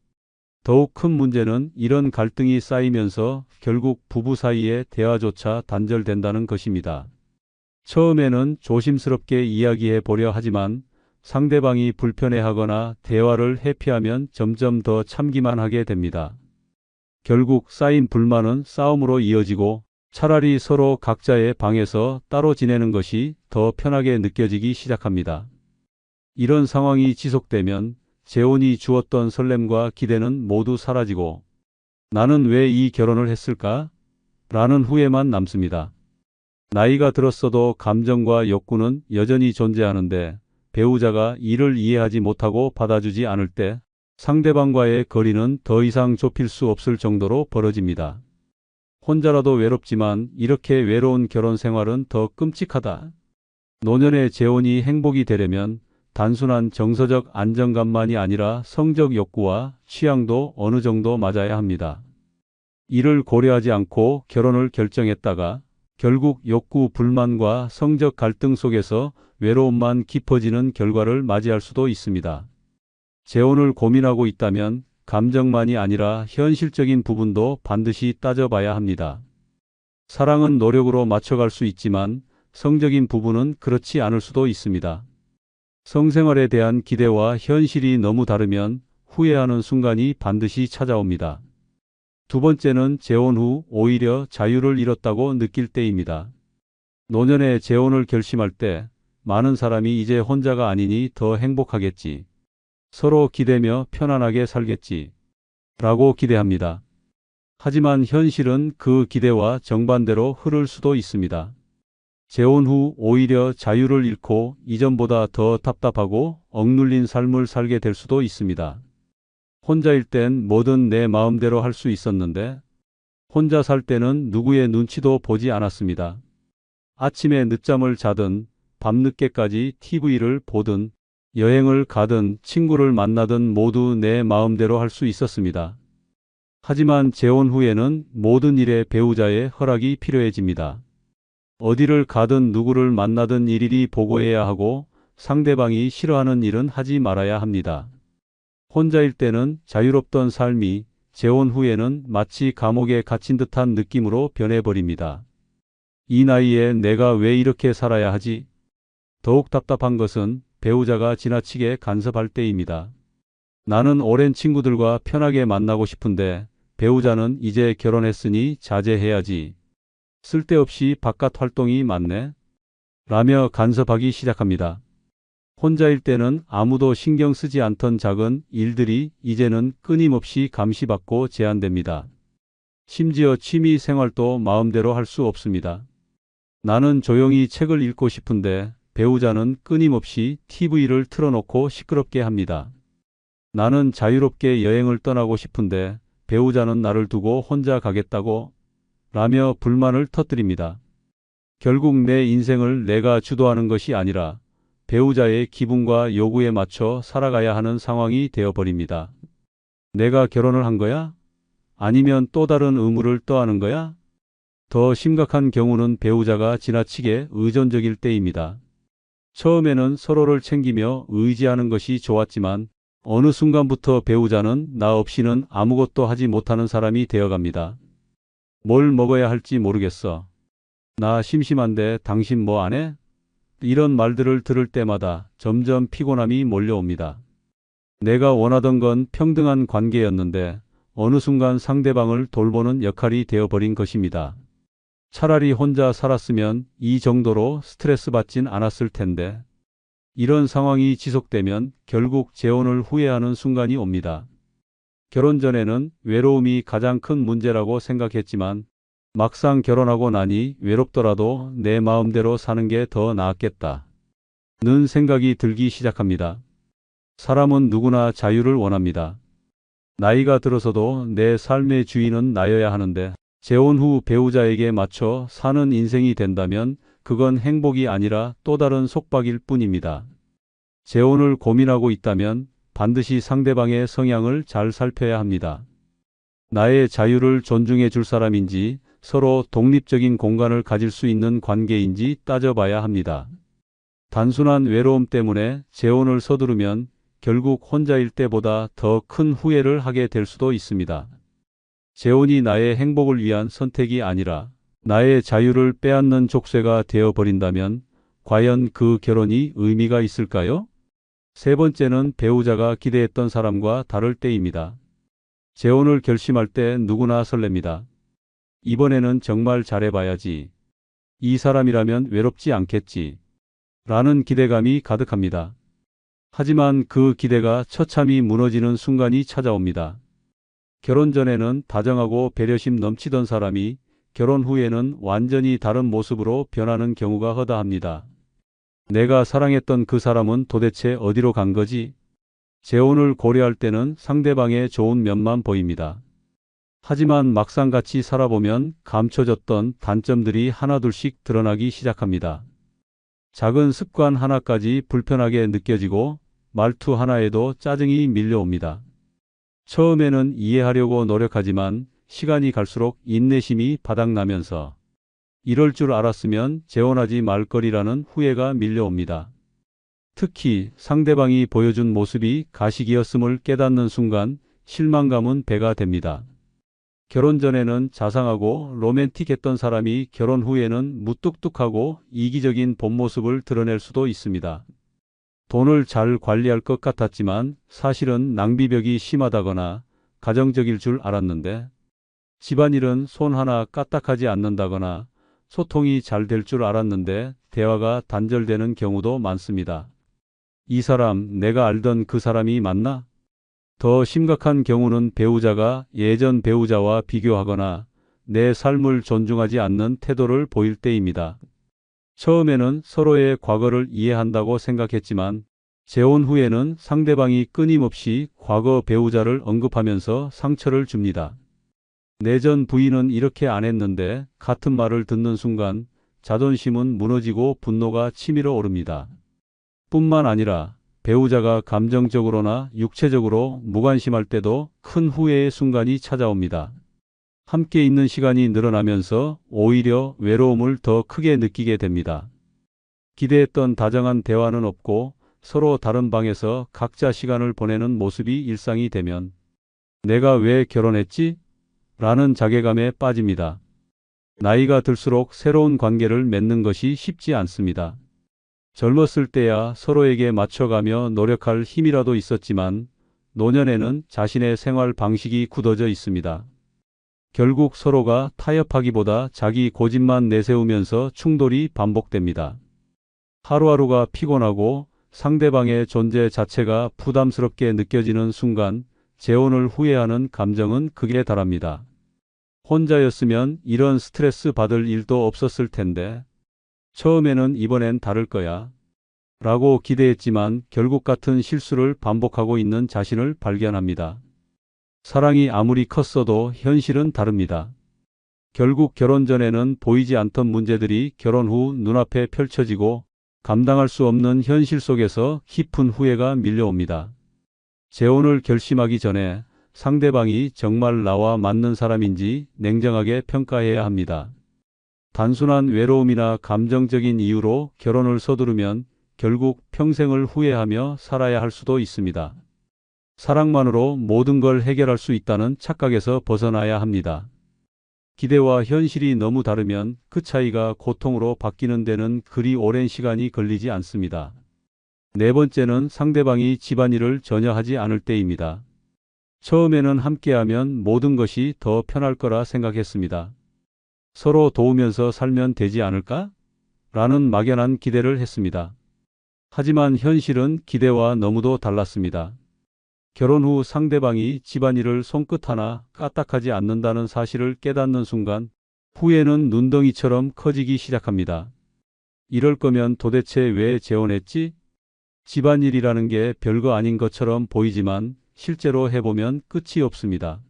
Speaker 1: 더욱 큰 문제는 이런 갈등이 쌓이면서 결국 부부 사이의 대화조차 단절된다는 것입니다. 처음에는 조심스럽게 이야기해 보려 하지만 상대방이 불편해하거나 대화를 회피하면 점점 더 참기만 하게 됩니다. 결국 쌓인 불만은 싸움으로 이어지고 차라리 서로 각자의 방에서 따로 지내는 것이 더 편하게 느껴지기 시작합니다. 이런 상황이 지속되면 재혼이 주었던 설렘과 기대는 모두 사라지고 나는 왜 이 결혼을 했을까? 라는 후회만 남습니다. 나이가 들었어도 감정과 욕구는 여전히 존재하는데 배우자가 이를 이해하지 못하고 받아주지 않을 때 상대방과의 거리는 더 이상 좁힐 수 없을 정도로 벌어집니다. 혼자라도 외롭지만 이렇게 외로운 결혼 생활은 더 끔찍하다. 노년의 재혼이 행복이 되려면 단순한 정서적 안정감만이 아니라 성적 욕구와 취향도 어느 정도 맞아야 합니다. 이를 고려하지 않고 결혼을 결정했다가 결국 욕구 불만과 성적 갈등 속에서 외로움만 깊어지는 결과를 맞이할 수도 있습니다. 재혼을 고민하고 있다면 감정만이 아니라 현실적인 부분도 반드시 따져봐야 합니다. 사랑은 노력으로 맞춰갈 수 있지만 성적인 부분은 그렇지 않을 수도 있습니다. 성생활에 대한 기대와 현실이 너무 다르면 후회하는 순간이 반드시 찾아옵니다. 두 번째는 재혼 후 오히려 자유를 잃었다고 느낄 때입니다. 노년에 재혼을 결심할 때 많은 사람이 이제 혼자가 아니니 더 행복하겠지. 서로 기대며 편안하게 살겠지. 라고 기대합니다. 하지만 현실은 그 기대와 정반대로 흐를 수도 있습니다. 재혼 후 오히려 자유를 잃고 이전보다 더 답답하고 억눌린 삶을 살게 될 수도 있습니다. 혼자일 땐 뭐든 내 마음대로 할 수 있었는데 혼자 살 때는 누구의 눈치도 보지 않았습니다. 아침에 늦잠을 자든 밤늦게까지 TV를 보든 여행을 가든 친구를 만나든 모두 내 마음대로 할 수 있었습니다. 하지만 재혼 후에는 모든 일에 배우자의 허락이 필요해집니다. 어디를 가든 누구를 만나든 일일이 보고해야 하고 상대방이 싫어하는 일은 하지 말아야 합니다. 혼자일 때는 자유롭던 삶이 재혼 후에는 마치 감옥에 갇힌 듯한 느낌으로 변해버립니다. 이 나이에 내가 왜 이렇게 살아야 하지? 더욱 답답한 것은 배우자가 지나치게 간섭할 때입니다. 나는 오랜 친구들과 편하게 만나고 싶은데 배우자는 이제 결혼했으니 자제해야지. 쓸데없이 바깥 활동이 많네? 라며 간섭하기 시작합니다. 혼자일 때는 아무도 신경 쓰지 않던 작은 일들이 이제는 끊임없이 감시받고 제한됩니다. 심지어 취미 생활도 마음대로 할 수 없습니다. 나는 조용히 책을 읽고 싶은데 배우자는 끊임없이 TV를 틀어놓고 시끄럽게 합니다. 나는 자유롭게 여행을 떠나고 싶은데 배우자는 나를 두고 혼자 가겠다고 라며 불만을 터뜨립니다. 결국 내 인생을 내가 주도하는 것이 아니라 배우자의 기분과 요구에 맞춰 살아가야 하는 상황이 되어버립니다. 내가 결혼을 한 거야? 아니면 또 다른 의무를 떠안은 거야? 더 심각한 경우는 배우자가 지나치게 의존적일 때입니다. 처음에는 서로를 챙기며 의지하는 것이 좋았지만 어느 순간부터 배우자는 나 없이는 아무것도 하지 못하는 사람이 되어갑니다. 뭘 먹어야 할지 모르겠어. 나 심심한데 당신 뭐 안 해? 이런 말들을 들을 때마다 점점 피곤함이 몰려옵니다. 내가 원하던 건 평등한 관계였는데 어느 순간 상대방을 돌보는 역할이 되어버린 것입니다. 차라리 혼자 살았으면 이 정도로 스트레스 받진 않았을 텐데 이런 상황이 지속되면 결국 재혼을 후회하는 순간이 옵니다. 결혼 전에는 외로움이 가장 큰 문제라고 생각했지만 막상 결혼하고 나니 외롭더라도 내 마음대로 사는 게 더 나았겠다 는 생각이 들기 시작합니다. 사람은 누구나 자유를 원합니다. 나이가 들어서도 내 삶의 주인은 나여야 하는데 재혼 후 배우자에게 맞춰 사는 인생이 된다면 그건 행복이 아니라 또 다른 속박일 뿐입니다. 재혼을 고민하고 있다면 반드시 상대방의 성향을 잘 살펴야 합니다. 나의 자유를 존중해 줄 사람인지 서로 독립적인 공간을 가질 수 있는 관계인지 따져봐야 합니다. 단순한 외로움 때문에 재혼을 서두르면 결국 혼자일 때보다 더 큰 후회를 하게 될 수도 있습니다. 재혼이 나의 행복을 위한 선택이 아니라 나의 자유를 빼앗는 족쇄가 되어버린다면 과연 그 결혼이 의미가 있을까요? 세 번째는 배우자가 기대했던 사람과 다를 때입니다. 재혼을 결심할 때 누구나 설렙니다. 이번에는 정말 잘해봐야지. 이 사람이라면 외롭지 않겠지. 라는 기대감이 가득합니다. 하지만 그 기대가 처참히 무너지는 순간이 찾아옵니다. 결혼 전에는 다정하고 배려심 넘치던 사람이 결혼 후에는 완전히 다른 모습으로 변하는 경우가 허다합니다. 내가 사랑했던 그 사람은 도대체 어디로 간 거지? 재혼을 고려할 때는 상대방의 좋은 면만 보입니다. 하지만 막상 같이 살아보면 감춰졌던 단점들이 하나둘씩 드러나기 시작합니다. 작은 습관 하나까지 불편하게 느껴지고 말투 하나에도 짜증이 밀려옵니다. 처음에는 이해하려고 노력하지만 시간이 갈수록 인내심이 바닥나면서 이럴 줄 알았으면 재혼하지 말 거리라는 후회가 밀려옵니다. 특히 상대방이 보여준 모습이 가식이었음을 깨닫는 순간 실망감은 배가 됩니다. 결혼 전에는 자상하고 로맨틱했던 사람이 결혼 후에는 무뚝뚝하고 이기적인 본 모습을 드러낼 수도 있습니다. 돈을 잘 관리할 것 같았지만 사실은 낭비벽이 심하다거나 가정적일 줄 알았는데 집안일은 손 하나 까딱하지 않는다거나 소통이 잘 될 줄 알았는데 대화가 단절되는 경우도 많습니다. 이 사람 내가 알던 그 사람이 맞나? 더 심각한 경우는 배우자가 예전 배우자와 비교하거나 내 삶을 존중하지 않는 태도를 보일 때입니다. 처음에는 서로의 과거를 이해한다고 생각했지만 재혼 후에는 상대방이 끊임없이 과거 배우자를 언급하면서 상처를 줍니다. 내 전 부인은 이렇게 안 했는데 같은 말을 듣는 순간 자존심은 무너지고 분노가 치밀어 오릅니다. 뿐만 아니라 배우자가 감정적으로나 육체적으로 무관심할 때도 큰 후회의 순간이 찾아옵니다. 함께 있는 시간이 늘어나면서 오히려 외로움을 더 크게 느끼게 됩니다. 기대했던 다정한 대화는 없고 서로 다른 방에서 각자 시간을 보내는 모습이 일상이 되면 내가 왜 결혼했지? 라는 자괴감에 빠집니다. 나이가 들수록 새로운 관계를 맺는 것이 쉽지 않습니다. 젊었을 때야 서로에게 맞춰가며 노력할 힘이라도 있었지만 노년에는 자신의 생활 방식이 굳어져 있습니다. 결국 서로가 타협하기보다 자기 고집만 내세우면서 충돌이 반복됩니다. 하루하루가 피곤하고 상대방의 존재 자체가 부담스럽게 느껴지는 순간 재혼을 후회하는 감정은 극에 달합니다. 혼자였으면 이런 스트레스 받을 일도 없었을 텐데 처음에는 이번엔 다를 거야 라고 기대했지만 결국 같은 실수를 반복하고 있는 자신을 발견합니다. 사랑이 아무리 컸어도 현실은 다릅니다. 결국 결혼 전에는 보이지 않던 문제들이 결혼 후 눈앞에 펼쳐지고 감당할 수 없는 현실 속에서 깊은 후회가 밀려옵니다. 재혼을 결심하기 전에 상대방이 정말 나와 맞는 사람인지 냉정하게 평가해야 합니다. 단순한 외로움이나 감정적인 이유로 결혼을 서두르면 결국 평생을 후회하며 살아야 할 수도 있습니다. 사랑만으로 모든 걸 해결할 수 있다는 착각에서 벗어나야 합니다. 기대와 현실이 너무 다르면 그 차이가 고통으로 바뀌는 데는 그리 오랜 시간이 걸리지 않습니다. 네 번째는 상대방이 집안일을 전혀 하지 않을 때입니다. 처음에는 함께하면 모든 것이 더 편할 거라 생각했습니다. 서로 도우면서 살면 되지 않을까? 라는 막연한 기대를 했습니다. 하지만 현실은 기대와 너무도 달랐습니다. 결혼 후 상대방이 집안일을 손끝 하나 까딱하지 않는다는 사실을 깨닫는 순간 후회는 눈덩이처럼 커지기 시작합니다. 이럴 거면 도대체 왜 재혼했지? 집안일이라는 게 별거 아닌 것처럼 보이지만 실제로 해보면 끝이 없습니다.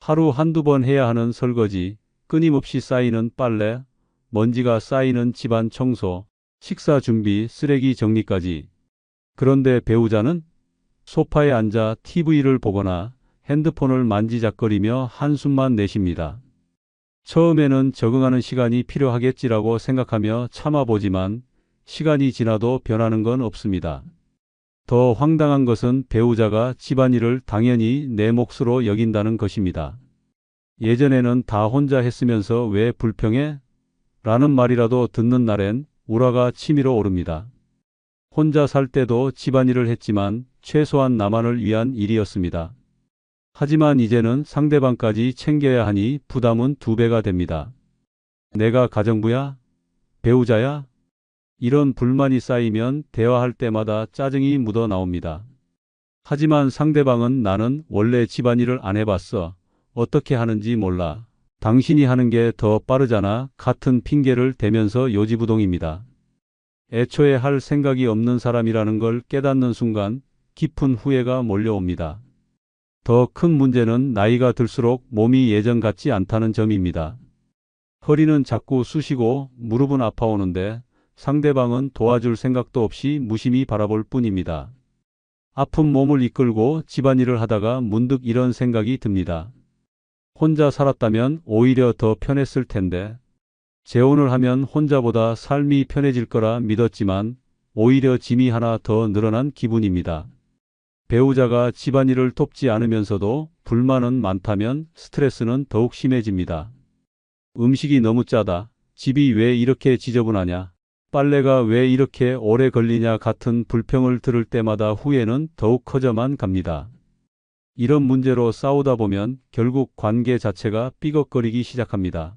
Speaker 1: 하루 한두 번 해야 하는 설거지, 끊임없이 쌓이는 빨래, 먼지가 쌓이는 집안 청소, 식사 준비, 쓰레기 정리까지. 그런데 배우자는 소파에 앉아 TV를 보거나 핸드폰을 만지작거리며 한숨만 내쉽니다. 처음에는 적응하는 시간이 필요하겠지라고 생각하며 참아보지만 시간이 지나도 변하는 건 없습니다. 더 황당한 것은 배우자가 집안일을 당연히 내 몫으로 여긴다는 것입니다. 예전에는 다 혼자 했으면서 왜 불평해? 라는 말이라도 듣는 날엔 우라가 치밀어 오릅니다. 혼자 살 때도 집안일을 했지만 최소한 나만을 위한 일이었습니다. 하지만 이제는 상대방까지 챙겨야 하니 부담은 2배가 됩니다. 내가 가정부야? 배우자야? 이런 불만이 쌓이면 대화할 때마다 짜증이 묻어 나옵니다. 하지만 상대방은 나는 원래 집안일을 안 해봤어. 어떻게 하는지 몰라. 당신이 하는 게 더 빠르잖아. 같은 핑계를 대면서 요지부동입니다. 애초에 할 생각이 없는 사람이라는 걸 깨닫는 순간 깊은 후회가 몰려옵니다. 더 큰 문제는 나이가 들수록 몸이 예전 같지 않다는 점입니다. 허리는 자꾸 쑤시고 무릎은 아파오는데 상대방은 도와줄 생각도 없이 무심히 바라볼 뿐입니다. 아픈 몸을 이끌고 집안일을 하다가 문득 이런 생각이 듭니다. 혼자 살았다면 오히려 더 편했을 텐데 재혼을 하면 혼자보다 삶이 편해질 거라 믿었지만 오히려 짐이 하나 더 늘어난 기분입니다. 배우자가 집안일을 돕지 않으면서도 불만은 많다면 스트레스는 더욱 심해집니다. 음식이 너무 짜다. 집이 왜 이렇게 지저분하냐. 빨래가 왜 이렇게 오래 걸리냐 같은 불평을 들을 때마다 후회는 더욱 커져만 갑니다. 이런 문제로 싸우다 보면 결국 관계 자체가 삐걱거리기 시작합니다.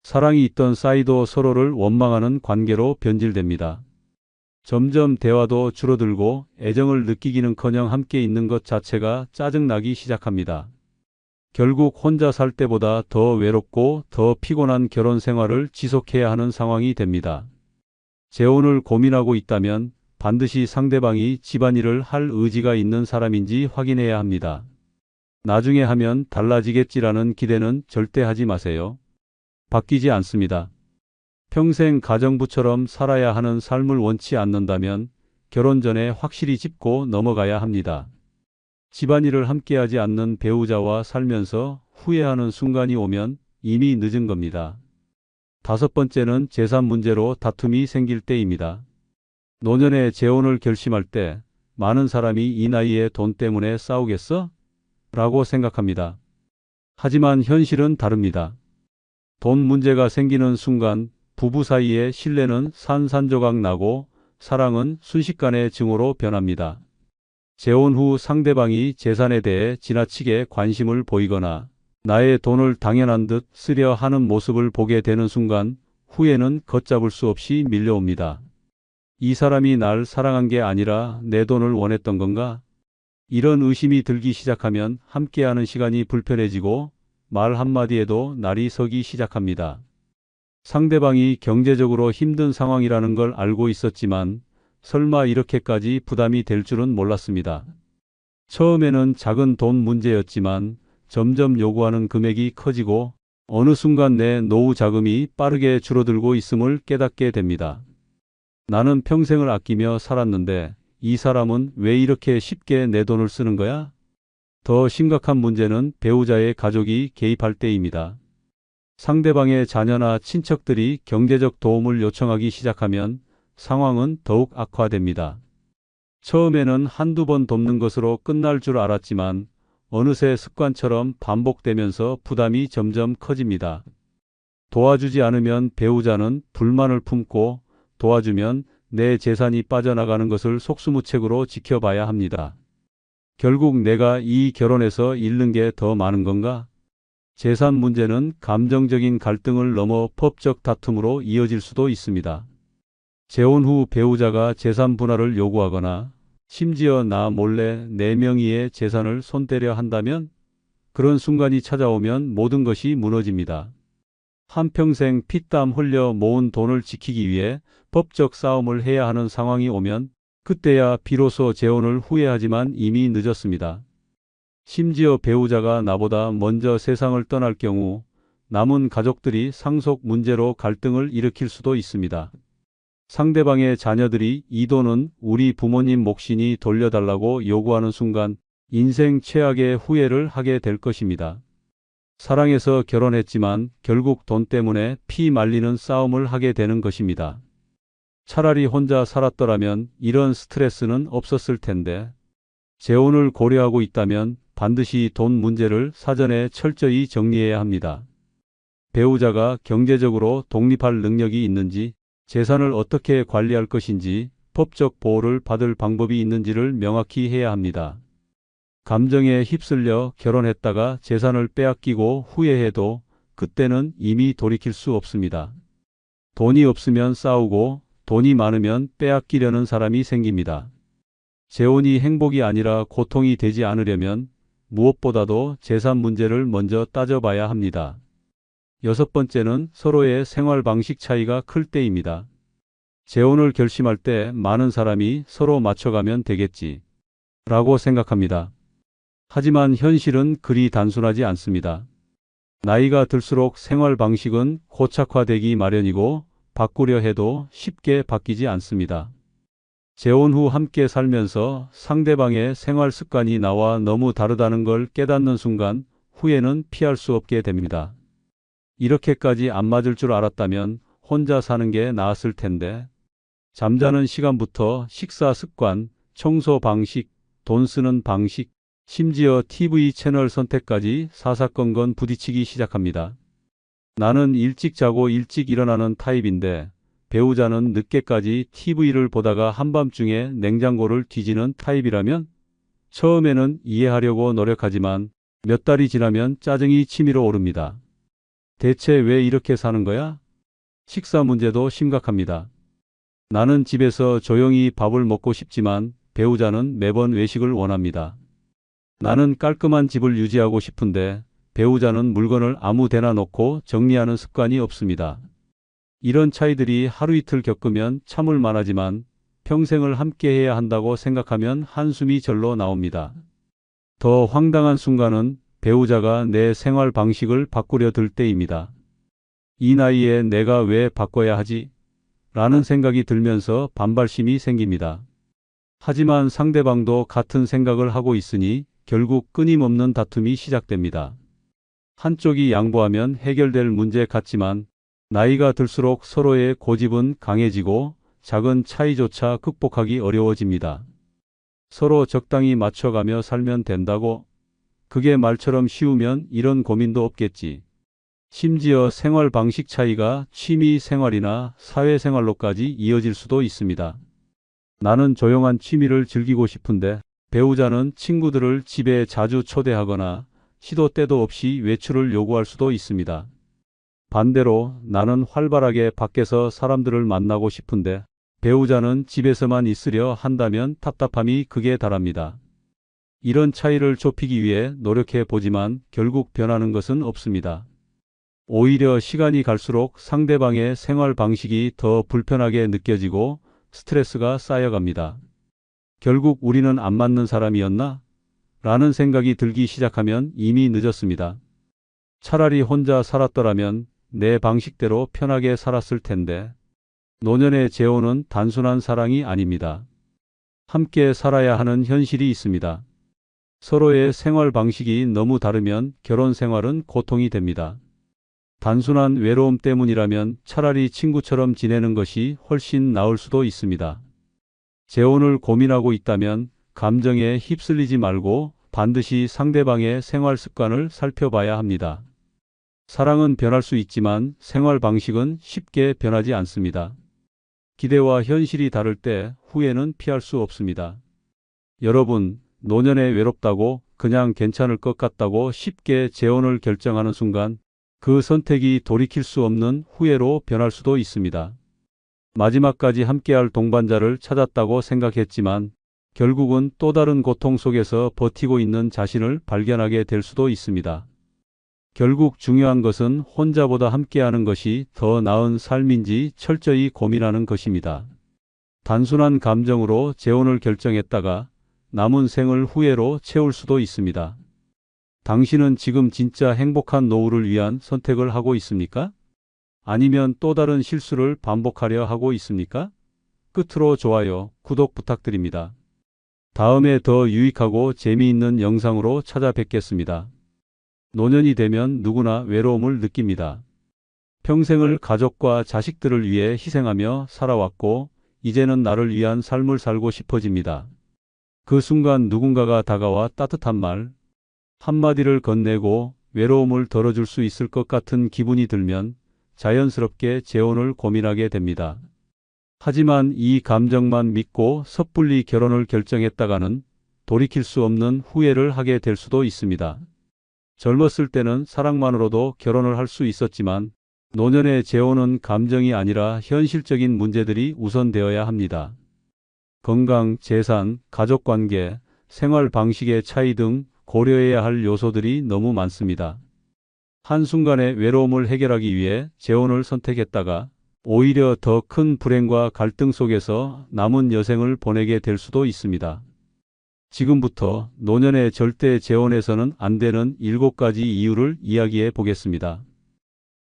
Speaker 1: 사랑이 있던 사이도 서로를 원망하는 관계로 변질됩니다. 점점 대화도 줄어들고 애정을 느끼기는커녕 함께 있는 것 자체가 짜증나기 시작합니다. 결국 혼자 살 때보다 더 외롭고 더 피곤한 결혼 생활을 지속해야 하는 상황이 됩니다. 재혼을 고민하고 있다면 반드시 상대방이 집안일을 할 의지가 있는 사람인지 확인해야 합니다. 나중에 하면 달라지겠지라는 기대는 절대 하지 마세요. 바뀌지 않습니다. 평생 가정부처럼 살아야 하는 삶을 원치 않는다면 결혼 전에 확실히 짚고 넘어가야 합니다. 집안일을 함께하지 않는 배우자와 살면서 후회하는 순간이 오면 이미 늦은 겁니다. 5번째는 재산 문제로 다툼이 생길 때입니다. 노년에 재혼을 결심할 때 많은 사람이 이 나이에 돈 때문에 싸우겠어? 라고 생각합니다. 하지만 현실은 다릅니다. 돈 문제가 생기는 순간 부부 사이의 신뢰는 산산조각 나고 사랑은 순식간에 증오로 변합니다. 재혼 후 상대방이 재산에 대해 지나치게 관심을 보이거나 나의 돈을 당연한 듯 쓰려 하는 모습을 보게 되는 순간 후회는 걷잡을 수 없이 밀려옵니다. 이 사람이 날 사랑한 게 아니라 내 돈을 원했던 건가? 이런 의심이 들기 시작하면 함께하는 시간이 불편해지고 말 한마디에도 날이 서기 시작합니다. 상대방이 경제적으로 힘든 상황이라는 걸 알고 있었지만 설마 이렇게까지 부담이 될 줄은 몰랐습니다. 처음에는 작은 돈 문제였지만 점점 요구하는 금액이 커지고 어느 순간 내 노후 자금이 빠르게 줄어들고 있음을 깨닫게 됩니다. 나는 평생을 아끼며 살았는데 이 사람은 왜 이렇게 쉽게 내 돈을 쓰는 거야? 더 심각한 문제는 배우자의 가족이 개입할 때입니다. 상대방의 자녀나 친척들이 경제적 도움을 요청하기 시작하면 상황은 더욱 악화됩니다. 처음에는 한두 번 돕는 것으로 끝날 줄 알았지만 어느새 습관처럼 반복되면서 부담이 점점 커집니다. 도와주지 않으면 배우자는 불만을 품고 도와주면 내 재산이 빠져나가는 것을 속수무책으로 지켜봐야 합니다. 결국 내가 이 결혼에서 잃는 게 더 많은 건가? 재산 문제는 감정적인 갈등을 넘어 법적 다툼으로 이어질 수도 있습니다. 재혼 후 배우자가 재산 분할을 요구하거나 심지어 나 몰래 내 명의의 재산을 손대려 한다면 그런 순간이 찾아오면 모든 것이 무너집니다. 한평생 피땀 흘려 모은 돈을 지키기 위해 법적 싸움을 해야 하는 상황이 오면 그때야 비로소 재혼을 후회하지만 이미 늦었습니다. 심지어 배우자가 나보다 먼저 세상을 떠날 경우 남은 가족들이 상속 문제로 갈등을 일으킬 수도 있습니다. 상대방의 자녀들이 이 돈은 우리 부모님 몫이니 돌려달라고 요구하는 순간 인생 최악의 후회를 하게 될 것입니다. 사랑해서 결혼했지만 결국 돈 때문에 피 말리는 싸움을 하게 되는 것입니다. 차라리 혼자 살았더라면 이런 스트레스는 없었을 텐데 재혼을 고려하고 있다면 반드시 돈 문제를 사전에 철저히 정리해야 합니다. 배우자가 경제적으로 독립할 능력이 있는지, 재산을 어떻게 관리할 것인지, 법적 보호를 받을 방법이 있는지를 명확히 해야 합니다. 감정에 휩쓸려 결혼했다가 재산을 빼앗기고 후회해도 그때는 이미 돌이킬 수 없습니다. 돈이 없으면 싸우고 돈이 많으면 빼앗기려는 사람이 생깁니다. 재혼이 행복이 아니라 고통이 되지 않으려면 무엇보다도 재산 문제를 먼저 따져봐야 합니다. 6번째는 서로의 생활 방식 차이가 클 때입니다. 재혼을 결심할 때 많은 사람이 서로 맞춰가면 되겠지 라고 생각합니다. 하지만 현실은 그리 단순하지 않습니다. 나이가 들수록 생활 방식은 고착화되기 마련이고 바꾸려 해도 쉽게 바뀌지 않습니다. 재혼 후 함께 살면서 상대방의 생활 습관이 나와 너무 다르다는 걸 깨닫는 순간 후회는 피할 수 없게 됩니다. 이렇게까지 안 맞을 줄 알았다면 혼자 사는 게 나았을 텐데. 잠자는 시간부터 식사 습관, 청소 방식, 돈 쓰는 방식, 심지어 TV 채널 선택까지 사사건건 부딪히기 시작합니다. 나는 일찍 자고 일찍 일어나는 타입인데 배우자는 늦게까지 TV를 보다가 한밤중에 냉장고를 뒤지는 타입이라면 처음에는 이해하려고 노력하지만 몇 달이 지나면 짜증이 치밀어 오릅니다. 대체 왜 이렇게 사는 거야? 식사 문제도 심각합니다. 나는 집에서 조용히 밥을 먹고 싶지만 배우자는 매번 외식을 원합니다. 나는 깔끔한 집을 유지하고 싶은데 배우자는 물건을 아무 데나 놓고 정리하는 습관이 없습니다. 이런 차이들이 하루 이틀 겪으면 참을 만하지만 평생을 함께해야 한다고 생각하면 한숨이 절로 나옵니다. 더 황당한 순간은 배우자가 내 생활 방식을 바꾸려 들 때입니다. 이 나이에 내가 왜 바꿔야 하지? 라는 생각이 들면서 반발심이 생깁니다. 하지만 상대방도 같은 생각을 하고 있으니 결국 끊임없는 다툼이 시작됩니다. 한쪽이 양보하면 해결될 문제 같지만 나이가 들수록 서로의 고집은 강해지고 작은 차이조차 극복하기 어려워집니다. 서로 적당히 맞춰가며 살면 된다고? 그게 말처럼 쉬우면 이런 고민도 없겠지. 심지어 생활 방식 차이가 취미 생활이나 사회생활로까지 이어질 수도 있습니다. 나는 조용한 취미를 즐기고 싶은데 배우자는 친구들을 집에 자주 초대하거나 시도 때도 없이 외출을 요구할 수도 있습니다. 반대로 나는 활발하게 밖에서 사람들을 만나고 싶은데 배우자는 집에서만 있으려 한다면 답답함이 극에 달합니다. 이런 차이를 좁히기 위해 노력해 보지만 결국 변하는 것은 없습니다. 오히려 시간이 갈수록 상대방의 생활 방식이 더 불편하게 느껴지고 스트레스가 쌓여갑니다. 결국 우리는 안 맞는 사람이었나? 라는 생각이 들기 시작하면 이미 늦었습니다. 차라리 혼자 살았더라면 내 방식대로 편하게 살았을 텐데. 노년의 재혼은 단순한 사랑이 아닙니다. 함께 살아야 하는 현실이 있습니다. 서로의 생활 방식이 너무 다르면 결혼 생활은 고통이 됩니다. 단순한 외로움 때문이라면 차라리 친구처럼 지내는 것이 훨씬 나을 수도 있습니다. 재혼을 고민하고 있다면 감정에 휩쓸리지 말고 반드시 상대방의 생활 습관을 살펴봐야 합니다. 사랑은 변할 수 있지만 생활 방식은 쉽게 변하지 않습니다. 기대와 현실이 다를 때 후회는 피할 수 없습니다. 여러분, 노년에 외롭다고 그냥 괜찮을 것 같다고 쉽게 재혼을 결정하는 순간 그 선택이 돌이킬 수 없는 후회로 변할 수도 있습니다. 마지막까지 함께할 동반자를 찾았다고 생각했지만 결국은 또 다른 고통 속에서 버티고 있는 자신을 발견하게 될 수도 있습니다. 결국 중요한 것은 혼자보다 함께하는 것이 더 나은 삶인지 철저히 고민하는 것입니다. 단순한 감정으로 재혼을 결정했다가 남은 생을 후회로 채울 수도 있습니다. 당신은 지금 진짜 행복한 노후를 위한 선택을 하고 있습니까? 아니면 또 다른 실수를 반복하려 하고 있습니까? 끝으로 좋아요, 구독 부탁드립니다. 다음에 더 유익하고 재미있는 영상으로 찾아뵙겠습니다. 노년이 되면 누구나 외로움을 느낍니다. 평생을 가족과 자식들을 위해 희생하며 살아왔고 이제는 나를 위한 삶을 살고 싶어집니다. 그 순간 누군가가 다가와 따뜻한 말 한마디를 건네고 외로움을 덜어줄 수 있을 것 같은 기분이 들면 자연스럽게 재혼을 고민하게 됩니다. 하지만 이 감정만 믿고 섣불리 결혼을 결정했다가는 돌이킬 수 없는 후회를 하게 될 수도 있습니다. 젊었을 때는 사랑만으로도 결혼을 할 수 있었지만 노년의 재혼은 감정이 아니라 현실적인 문제들이 우선되어야 합니다. 건강, 재산, 가족관계, 생활 방식의 차이 등 고려해야 할 요소들이 너무 많습니다. 한순간의 외로움을 해결하기 위해 재혼을 선택했다가 오히려 더 큰 불행과 갈등 속에서 남은 여생을 보내게 될 수도 있습니다. 지금부터 노년의 절대 재혼해서는 안 되는 7가지 이유를 이야기해 보겠습니다.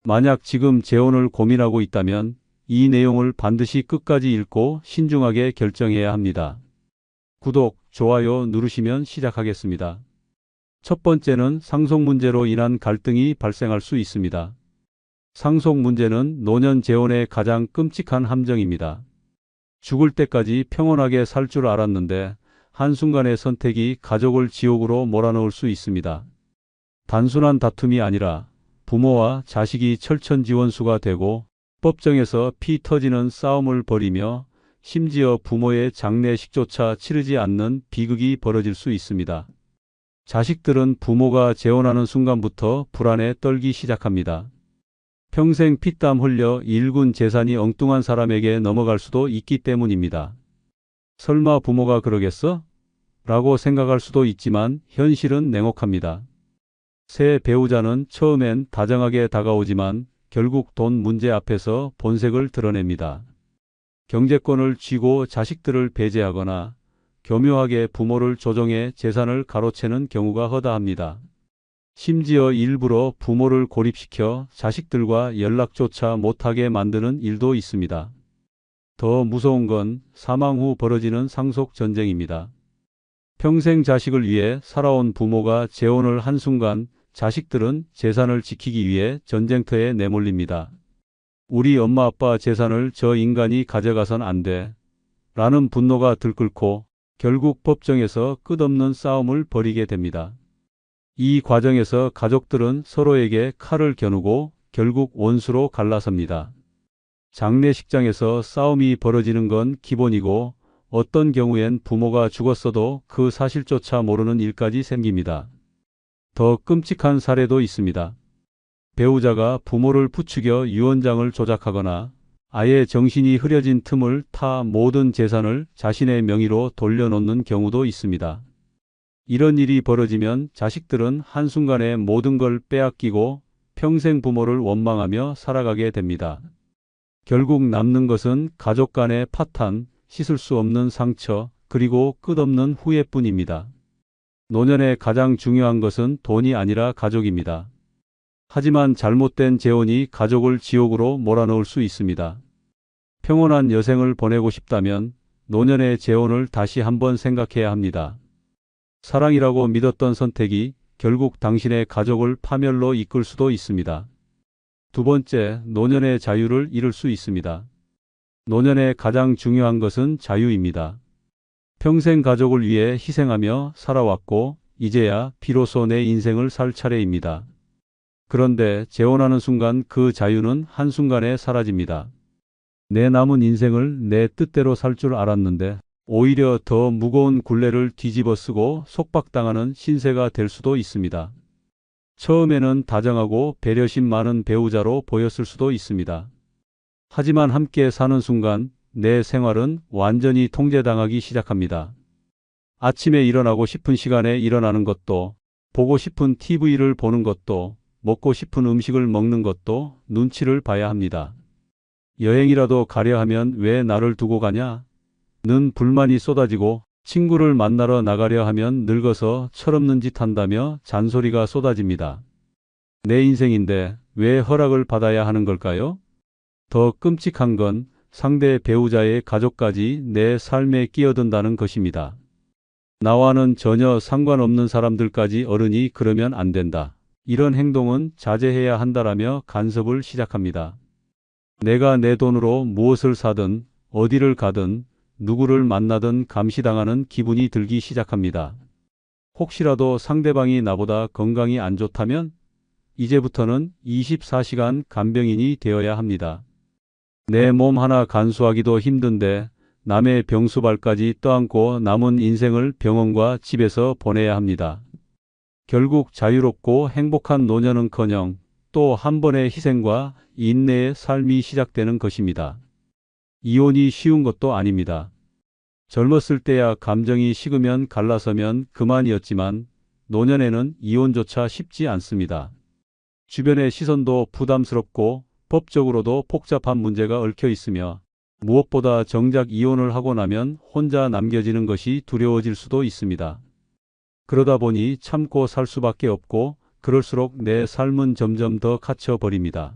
Speaker 1: 만약 지금 재혼을 고민하고 있다면 이 내용을 반드시 끝까지 읽고 신중하게 결정해야 합니다. 구독, 좋아요 누르시면 시작하겠습니다. 첫 번째는 상속 문제로 인한 갈등이 발생할 수 있습니다. 상속 문제는 노년 재혼의 가장 끔찍한 함정입니다. 죽을 때까지 평온하게 살 줄 알았는데 한순간의 선택이 가족을 지옥으로 몰아넣을 수 있습니다. 단순한 다툼이 아니라 부모와 자식이 철천지원수가 되고 법정에서 피 터지는 싸움을 벌이며 심지어 부모의 장례식조차 치르지 않는 비극이 벌어질 수 있습니다. 자식들은 부모가 재혼하는 순간부터 불안에 떨기 시작합니다. 평생 피땀 흘려 일군 재산이 엉뚱한 사람에게 넘어갈 수도 있기 때문입니다. 설마 부모가 그러겠어? 라고 생각할 수도 있지만 현실은 냉혹합니다. 새 배우자는 처음엔 다정하게 다가오지만 결국 돈 문제 앞에서 본색을 드러냅니다. 경제권을 쥐고 자식들을 배제하거나 교묘하게 부모를 조종해 재산을 가로채는 경우가 허다합니다. 심지어 일부러 부모를 고립시켜 자식들과 연락조차 못하게 만드는 일도 있습니다. 더 무서운 건 사망 후 벌어지는 상속 전쟁입니다. 평생 자식을 위해 살아온 부모가 재혼을 한 순간 자식들은 재산을 지키기 위해 전쟁터에 내몰립니다. 우리 엄마 아빠 재산을 저 인간이 가져가선 안 돼. 라는 분노가 들끓고 결국 법정에서 끝없는 싸움을 벌이게 됩니다. 이 과정에서 가족들은 서로에게 칼을 겨누고 결국 원수로 갈라섭니다. 장례식장에서 싸움이 벌어지는 건 기본이고 어떤 경우엔 부모가 죽었어도 그 사실조차 모르는 일까지 생깁니다. 더 끔찍한 사례도 있습니다. 배우자가 부모를 부추겨 유언장을 조작하거나 아예 정신이 흐려진 틈을 타 모든 재산을 자신의 명의로 돌려놓는 경우도 있습니다. 이런 일이 벌어지면 자식들은 한순간에 모든 걸 빼앗기고 평생 부모를 원망하며 살아가게 됩니다. 결국 남는 것은 가족 간의 파탄, 씻을 수 없는 상처, 그리고 끝없는 후회뿐입니다. 노년에 가장 중요한 것은 돈이 아니라 가족입니다. 하지만 잘못된 재혼이 가족을 지옥으로 몰아넣을 수 있습니다. 평온한 여생을 보내고 싶다면 노년의 재혼을 다시 한번 생각해야 합니다. 사랑이라고 믿었던 선택이 결국 당신의 가족을 파멸로 이끌 수도 있습니다. 두 번째, 노년의 자유를 잃을 수 있습니다. 노년에 가장 중요한 것은 자유입니다. 평생 가족을 위해 희생하며 살아왔고 이제야 비로소 내 인생을 살 차례입니다. 그런데 재혼하는 순간 그 자유는 한순간에 사라집니다. 내 남은 인생을 내 뜻대로 살 줄 알았는데 오히려 더 무거운 굴레를 뒤집어 쓰고 속박당하는 신세가 될 수도 있습니다. 처음에는 다정하고 배려심 많은 배우자로 보였을 수도 있습니다. 하지만 함께 사는 순간 내 생활은 완전히 통제당하기 시작합니다. 아침에 일어나고 싶은 시간에 일어나는 것도, 보고 싶은 TV를 보는 것도, 먹고 싶은 음식을 먹는 것도 눈치를 봐야 합니다. 여행이라도 가려 하면 왜 나를 두고 가냐? 는 불만이 쏟아지고 친구를 만나러 나가려 하면 늙어서 철없는 짓 한다며 잔소리가 쏟아집니다. 내 인생인데 왜 허락을 받아야 하는 걸까요? 더 끔찍한 건 상대 배우자의 가족까지 내 삶에 끼어든다는 것입니다. 나와는 전혀 상관없는 사람들까지 어른이 그러면 안 된다. 이런 행동은 자제해야 한다라며 간섭을 시작합니다. 내가 내 돈으로 무엇을 사든 어디를 가든 누구를 만나든 감시당하는 기분이 들기 시작합니다. 혹시라도 상대방이 나보다 건강이 안 좋다면 이제부터는 24시간 간병인이 되어야 합니다. 내 몸 하나 간수하기도 힘든데 남의 병수발까지 떠안고 남은 인생을 병원과 집에서 보내야 합니다. 결국 자유롭고 행복한 노년은커녕 또 한 번의 희생과 인내의 삶이 시작되는 것입니다. 이혼이 쉬운 것도 아닙니다. 젊었을 때야 감정이 식으면 갈라서면 그만이었지만 노년에는 이혼조차 쉽지 않습니다. 주변의 시선도 부담스럽고 법적으로도 복잡한 문제가 얽혀 있으며 무엇보다 정작 이혼을 하고 나면 혼자 남겨지는 것이 두려워질 수도 있습니다. 그러다 보니 참고 살 수밖에 없고 그럴수록 내 삶은 점점 더 갇혀버립니다.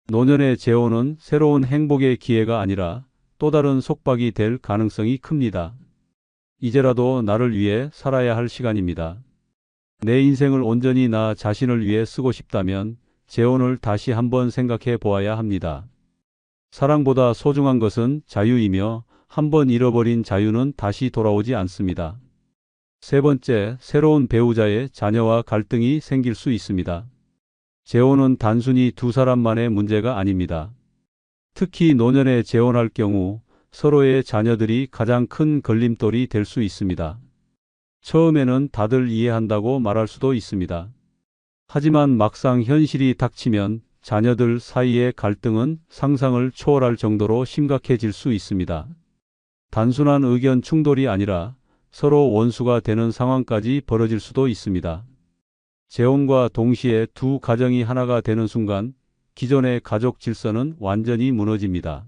Speaker 1: 노년의 재혼은 새로운 행복의 기회가 아니라 또 다른 속박이 될 가능성이 큽니다. 이제라도 나를 위해 살아야 할 시간입니다. 내 인생을 온전히 나 자신을 위해 쓰고 싶다면 재혼을 다시 한번 생각해 보아야 합니다. 사랑보다 소중한 것은 자유이며 한번 잃어버린 자유는 다시 돌아오지 않습니다. 세 번째, 새로운 배우자의 자녀와 갈등이 생길 수 있습니다. 재혼은 단순히 두 사람만의 문제가 아닙니다. 특히 노년에 재혼할 경우 서로의 자녀들이 가장 큰 걸림돌이 될 수 있습니다. 처음에는 다들 이해한다고 말할 수도 있습니다. 하지만 막상 현실이 닥치면 자녀들 사이의 갈등은 상상을 초월할 정도로 심각해질 수 있습니다. 단순한 의견 충돌이 아니라 서로 원수가 되는 상황까지 벌어질 수도 있습니다. 재혼과 동시에 두 가정이 하나가 되는 순간 기존의 가족 질서는 완전히 무너집니다.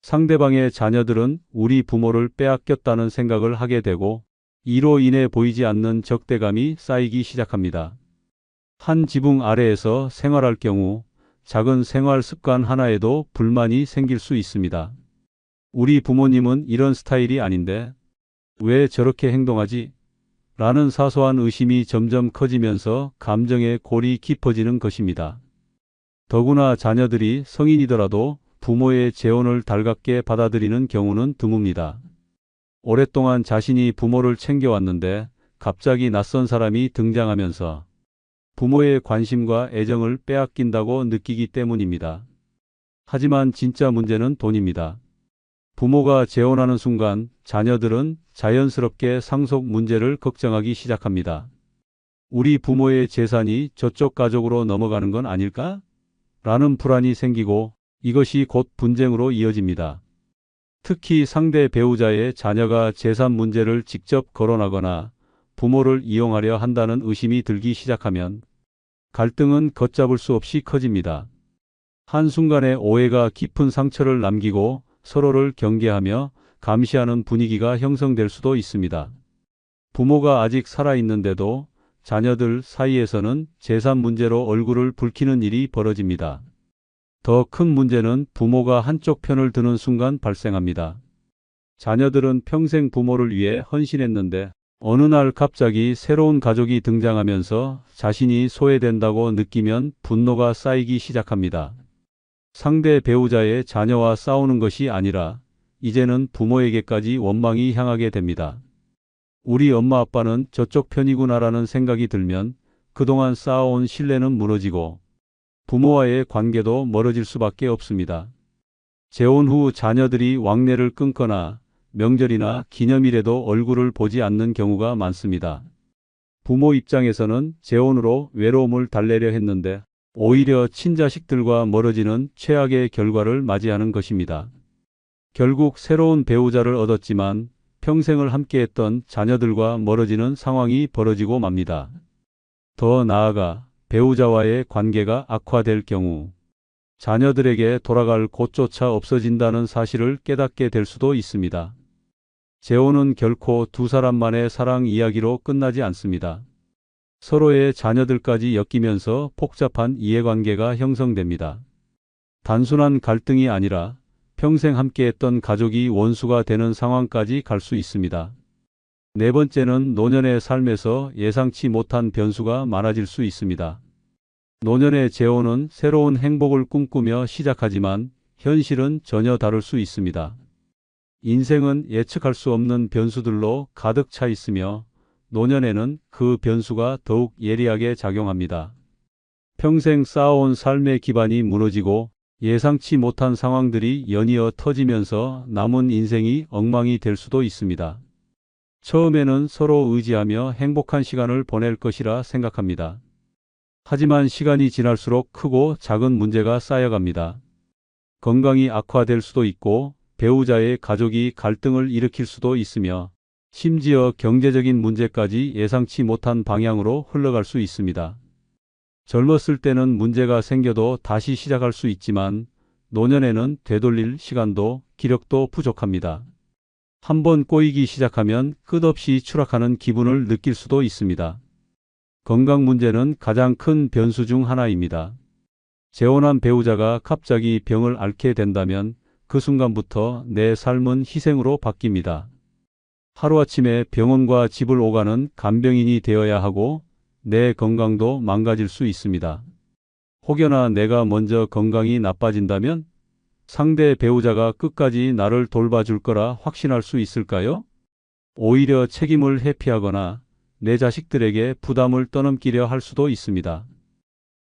Speaker 1: 상대방의 자녀들은 우리 부모를 빼앗겼다는 생각을 하게 되고 이로 인해 보이지 않는 적대감이 쌓이기 시작합니다. 한 지붕 아래에서 생활할 경우 작은 생활 습관 하나에도 불만이 생길 수 있습니다. 우리 부모님은 이런 스타일이 아닌데 왜 저렇게 행동하지? 라는 사소한 의심이 점점 커지면서 감정의 골이 깊어지는 것입니다. 더구나 자녀들이 성인이더라도 부모의 재혼을 달갑게 받아들이는 경우는 드뭅니다. 오랫동안 자신이 부모를 챙겨왔는데 갑자기 낯선 사람이 등장하면서 부모의 관심과 애정을 빼앗긴다고 느끼기 때문입니다. 하지만 진짜 문제는 돈입니다. 부모가 재혼하는 순간 자녀들은 자연스럽게 상속 문제를 걱정하기 시작합니다. 우리 부모의 재산이 저쪽 가족으로 넘어가는 건 아닐까? 라는 불안이 생기고 이것이 곧 분쟁으로 이어집니다. 특히 상대 배우자의 자녀가 재산 문제를 직접 거론하거나 부모를 이용하려 한다는 의심이 들기 시작하면 갈등은 걷잡을 수 없이 커집니다. 한순간에 오해가 깊은 상처를 남기고 서로를 경계하며 감시하는 분위기가 형성될 수도 있습니다. 부모가 아직 살아있는데도 자녀들 사이에서는 재산 문제로 얼굴을 붉히는 일이 벌어집니다. 더 큰 문제는 부모가 한쪽 편을 드는 순간 발생합니다. 자녀들은 평생 부모를 위해 헌신했는데 어느 날 갑자기 새로운 가족이 등장하면서 자신이 소외된다고 느끼면 분노가 쌓이기 시작합니다. 상대 배우자의 자녀와 싸우는 것이 아니라 이제는 부모에게까지 원망이 향하게 됩니다. 우리 엄마 아빠는 저쪽 편이구나라는 생각이 들면 그동안 쌓아온 신뢰는 무너지고 부모와의 관계도 멀어질 수밖에 없습니다. 재혼 후 자녀들이 왕래를 끊거나 명절이나 기념일에도 얼굴을 보지 않는 경우가 많습니다. 부모 입장에서는 재혼으로 외로움을 달래려 했는데 오히려 친자식들과 멀어지는 최악의 결과를 맞이하는 것입니다. 결국 새로운 배우자를 얻었지만 평생을 함께했던 자녀들과 멀어지는 상황이 벌어지고 맙니다. 더 나아가 배우자와의 관계가 악화될 경우 자녀들에게 돌아갈 곳조차 없어진다는 사실을 깨닫게 될 수도 있습니다. 재혼은 결코 두 사람만의 사랑 이야기로 끝나지 않습니다. 서로의 자녀들까지 엮이면서 복잡한 이해관계가 형성됩니다. 단순한 갈등이 아니라 평생 함께했던 가족이 원수가 되는 상황까지 갈 수 있습니다. 네 번째는 노년의 삶에서 예상치 못한 변수가 많아질 수 있습니다. 노년의 재혼은 새로운 행복을 꿈꾸며 시작하지만 현실은 전혀 다를 수 있습니다. 인생은 예측할 수 없는 변수들로 가득 차 있으며 노년에는 그 변수가 더욱 예리하게 작용합니다. 평생 쌓아온 삶의 기반이 무너지고 예상치 못한 상황들이 연이어 터지면서 남은 인생이 엉망이 될 수도 있습니다. 처음에는 서로 의지하며 행복한 시간을 보낼 것이라 생각합니다. 하지만 시간이 지날수록 크고 작은 문제가 쌓여갑니다. 건강이 악화될 수도 있고 배우자의 가족이 갈등을 일으킬 수도 있으며 심지어 경제적인 문제까지 예상치 못한 방향으로 흘러갈 수 있습니다. 젊었을 때는 문제가 생겨도 다시 시작할 수 있지만 노년에는 되돌릴 시간도 기력도 부족합니다. 한번 꼬이기 시작하면 끝없이 추락하는 기분을 느낄 수도 있습니다. 건강 문제는 가장 큰 변수 중 하나입니다. 재혼한 배우자가 갑자기 병을 앓게 된다면 그 순간부터 내 삶은 희생으로 바뀝니다. 하루아침에 병원과 집을 오가는 간병인이 되어야 하고 내 건강도 망가질 수 있습니다. 혹여나 내가 먼저 건강이 나빠진다면 상대 배우자가 끝까지 나를 돌봐줄 거라 확신할 수 있을까요? 오히려 책임을 회피하거나 내 자식들에게 부담을 떠넘기려 할 수도 있습니다.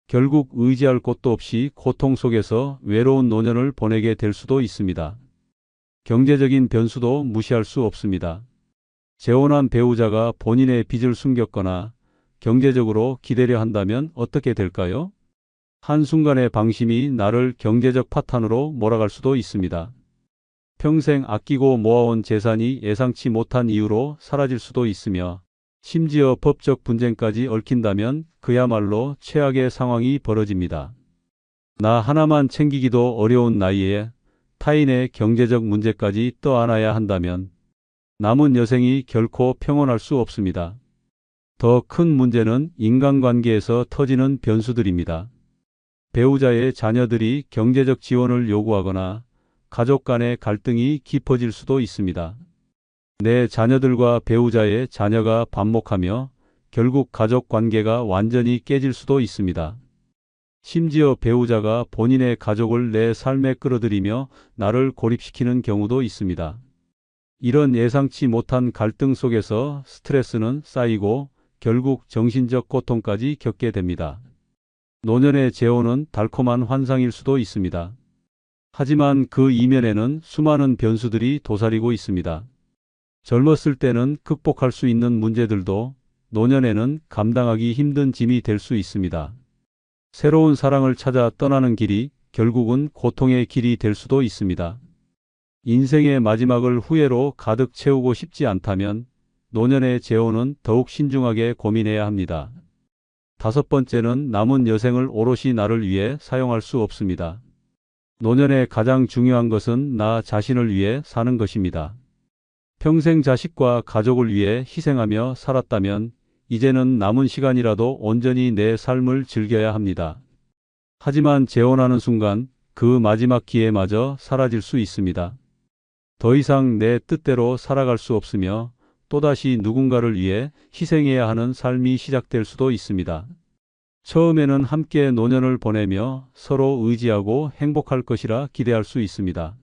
Speaker 1: 결국 의지할 곳도 없이 고통 속에서 외로운 노년을 보내게 될 수도 있습니다. 경제적인 변수도 무시할 수 없습니다. 재혼한 배우자가 본인의 빚을 숨겼거나 경제적으로 기대려 한다면 어떻게 될까요? 한순간의 방심이 나를 경제적 파탄으로 몰아갈 수도 있습니다. 평생 아끼고 모아온 재산이 예상치 못한 이유로 사라질 수도 있으며 심지어 법적 분쟁까지 얽힌다면 그야말로 최악의 상황이 벌어집니다. 나 하나만 챙기기도 어려운 나이에 타인의 경제적 문제까지 떠안아야 한다면 남은 여생이 결코 평온할 수 없습니다. 더 큰 문제는 인간관계에서 터지는 변수들입니다. 배우자의 자녀들이 경제적 지원을 요구하거나 가족 간의 갈등이 깊어질 수도 있습니다. 내 자녀들과 배우자의 자녀가 반목하며 결국 가족 관계가 완전히 깨질 수도 있습니다. 심지어 배우자가 본인의 가족을 내 삶에 끌어들이며 나를 고립시키는 경우도 있습니다. 이런 예상치 못한 갈등 속에서 스트레스는 쌓이고 결국 정신적 고통까지 겪게 됩니다. 노년의 재혼은 달콤한 환상일 수도 있습니다. 하지만 그 이면에는 수많은 변수들이 도사리고 있습니다. 젊었을 때는 극복할 수 있는 문제들도 노년에는 감당하기 힘든 짐이 될 수 있습니다. 새로운 사랑을 찾아 떠나는 길이 결국은 고통의 길이 될 수도 있습니다. 인생의 마지막을 후회로 가득 채우고 싶지 않다면 노년의 재혼은 더욱 신중하게 고민해야 합니다. 다섯 번째는 남은 여생을 오롯이 나를 위해 사용할 수 없습니다. 노년의 가장 중요한 것은 나 자신을 위해 사는 것입니다. 평생 자식과 가족을 위해 희생하며 살았다면 이제는 남은 시간이라도 온전히 내 삶을 즐겨야 합니다. 하지만 재혼하는 순간 그 마지막 기회마저 사라질 수 있습니다. 더 이상 내 뜻대로 살아갈 수 없으며 또다시 누군가를 위해 희생해야 하는 삶이 시작될 수도 있습니다. 처음에는 함께 노년을 보내며 서로 의지하고 행복할 것이라 기대할 수 있습니다.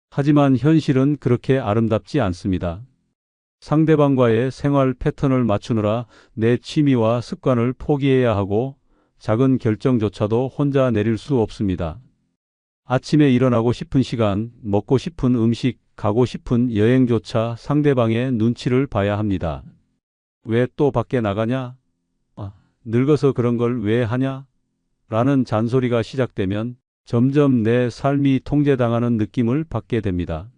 Speaker 1: 하지만 현실은 그렇게 아름답지 않습니다. 상대방과의 생활 패턴을 맞추느라 내 취미와 습관을 포기해야 하고 작은 결정조차도 혼자 내릴 수 없습니다. 아침에 일어나고 싶은 시간, 먹고 싶은 음식, 가고 싶은 여행조차 상대방의 눈치를 봐야 합니다. 왜 또 밖에 나가냐? 늙어서 그런 걸 왜 하냐? 라는 잔소리가 시작되면 점점 내 삶이 통제당하는 느낌을 받게 됩니다.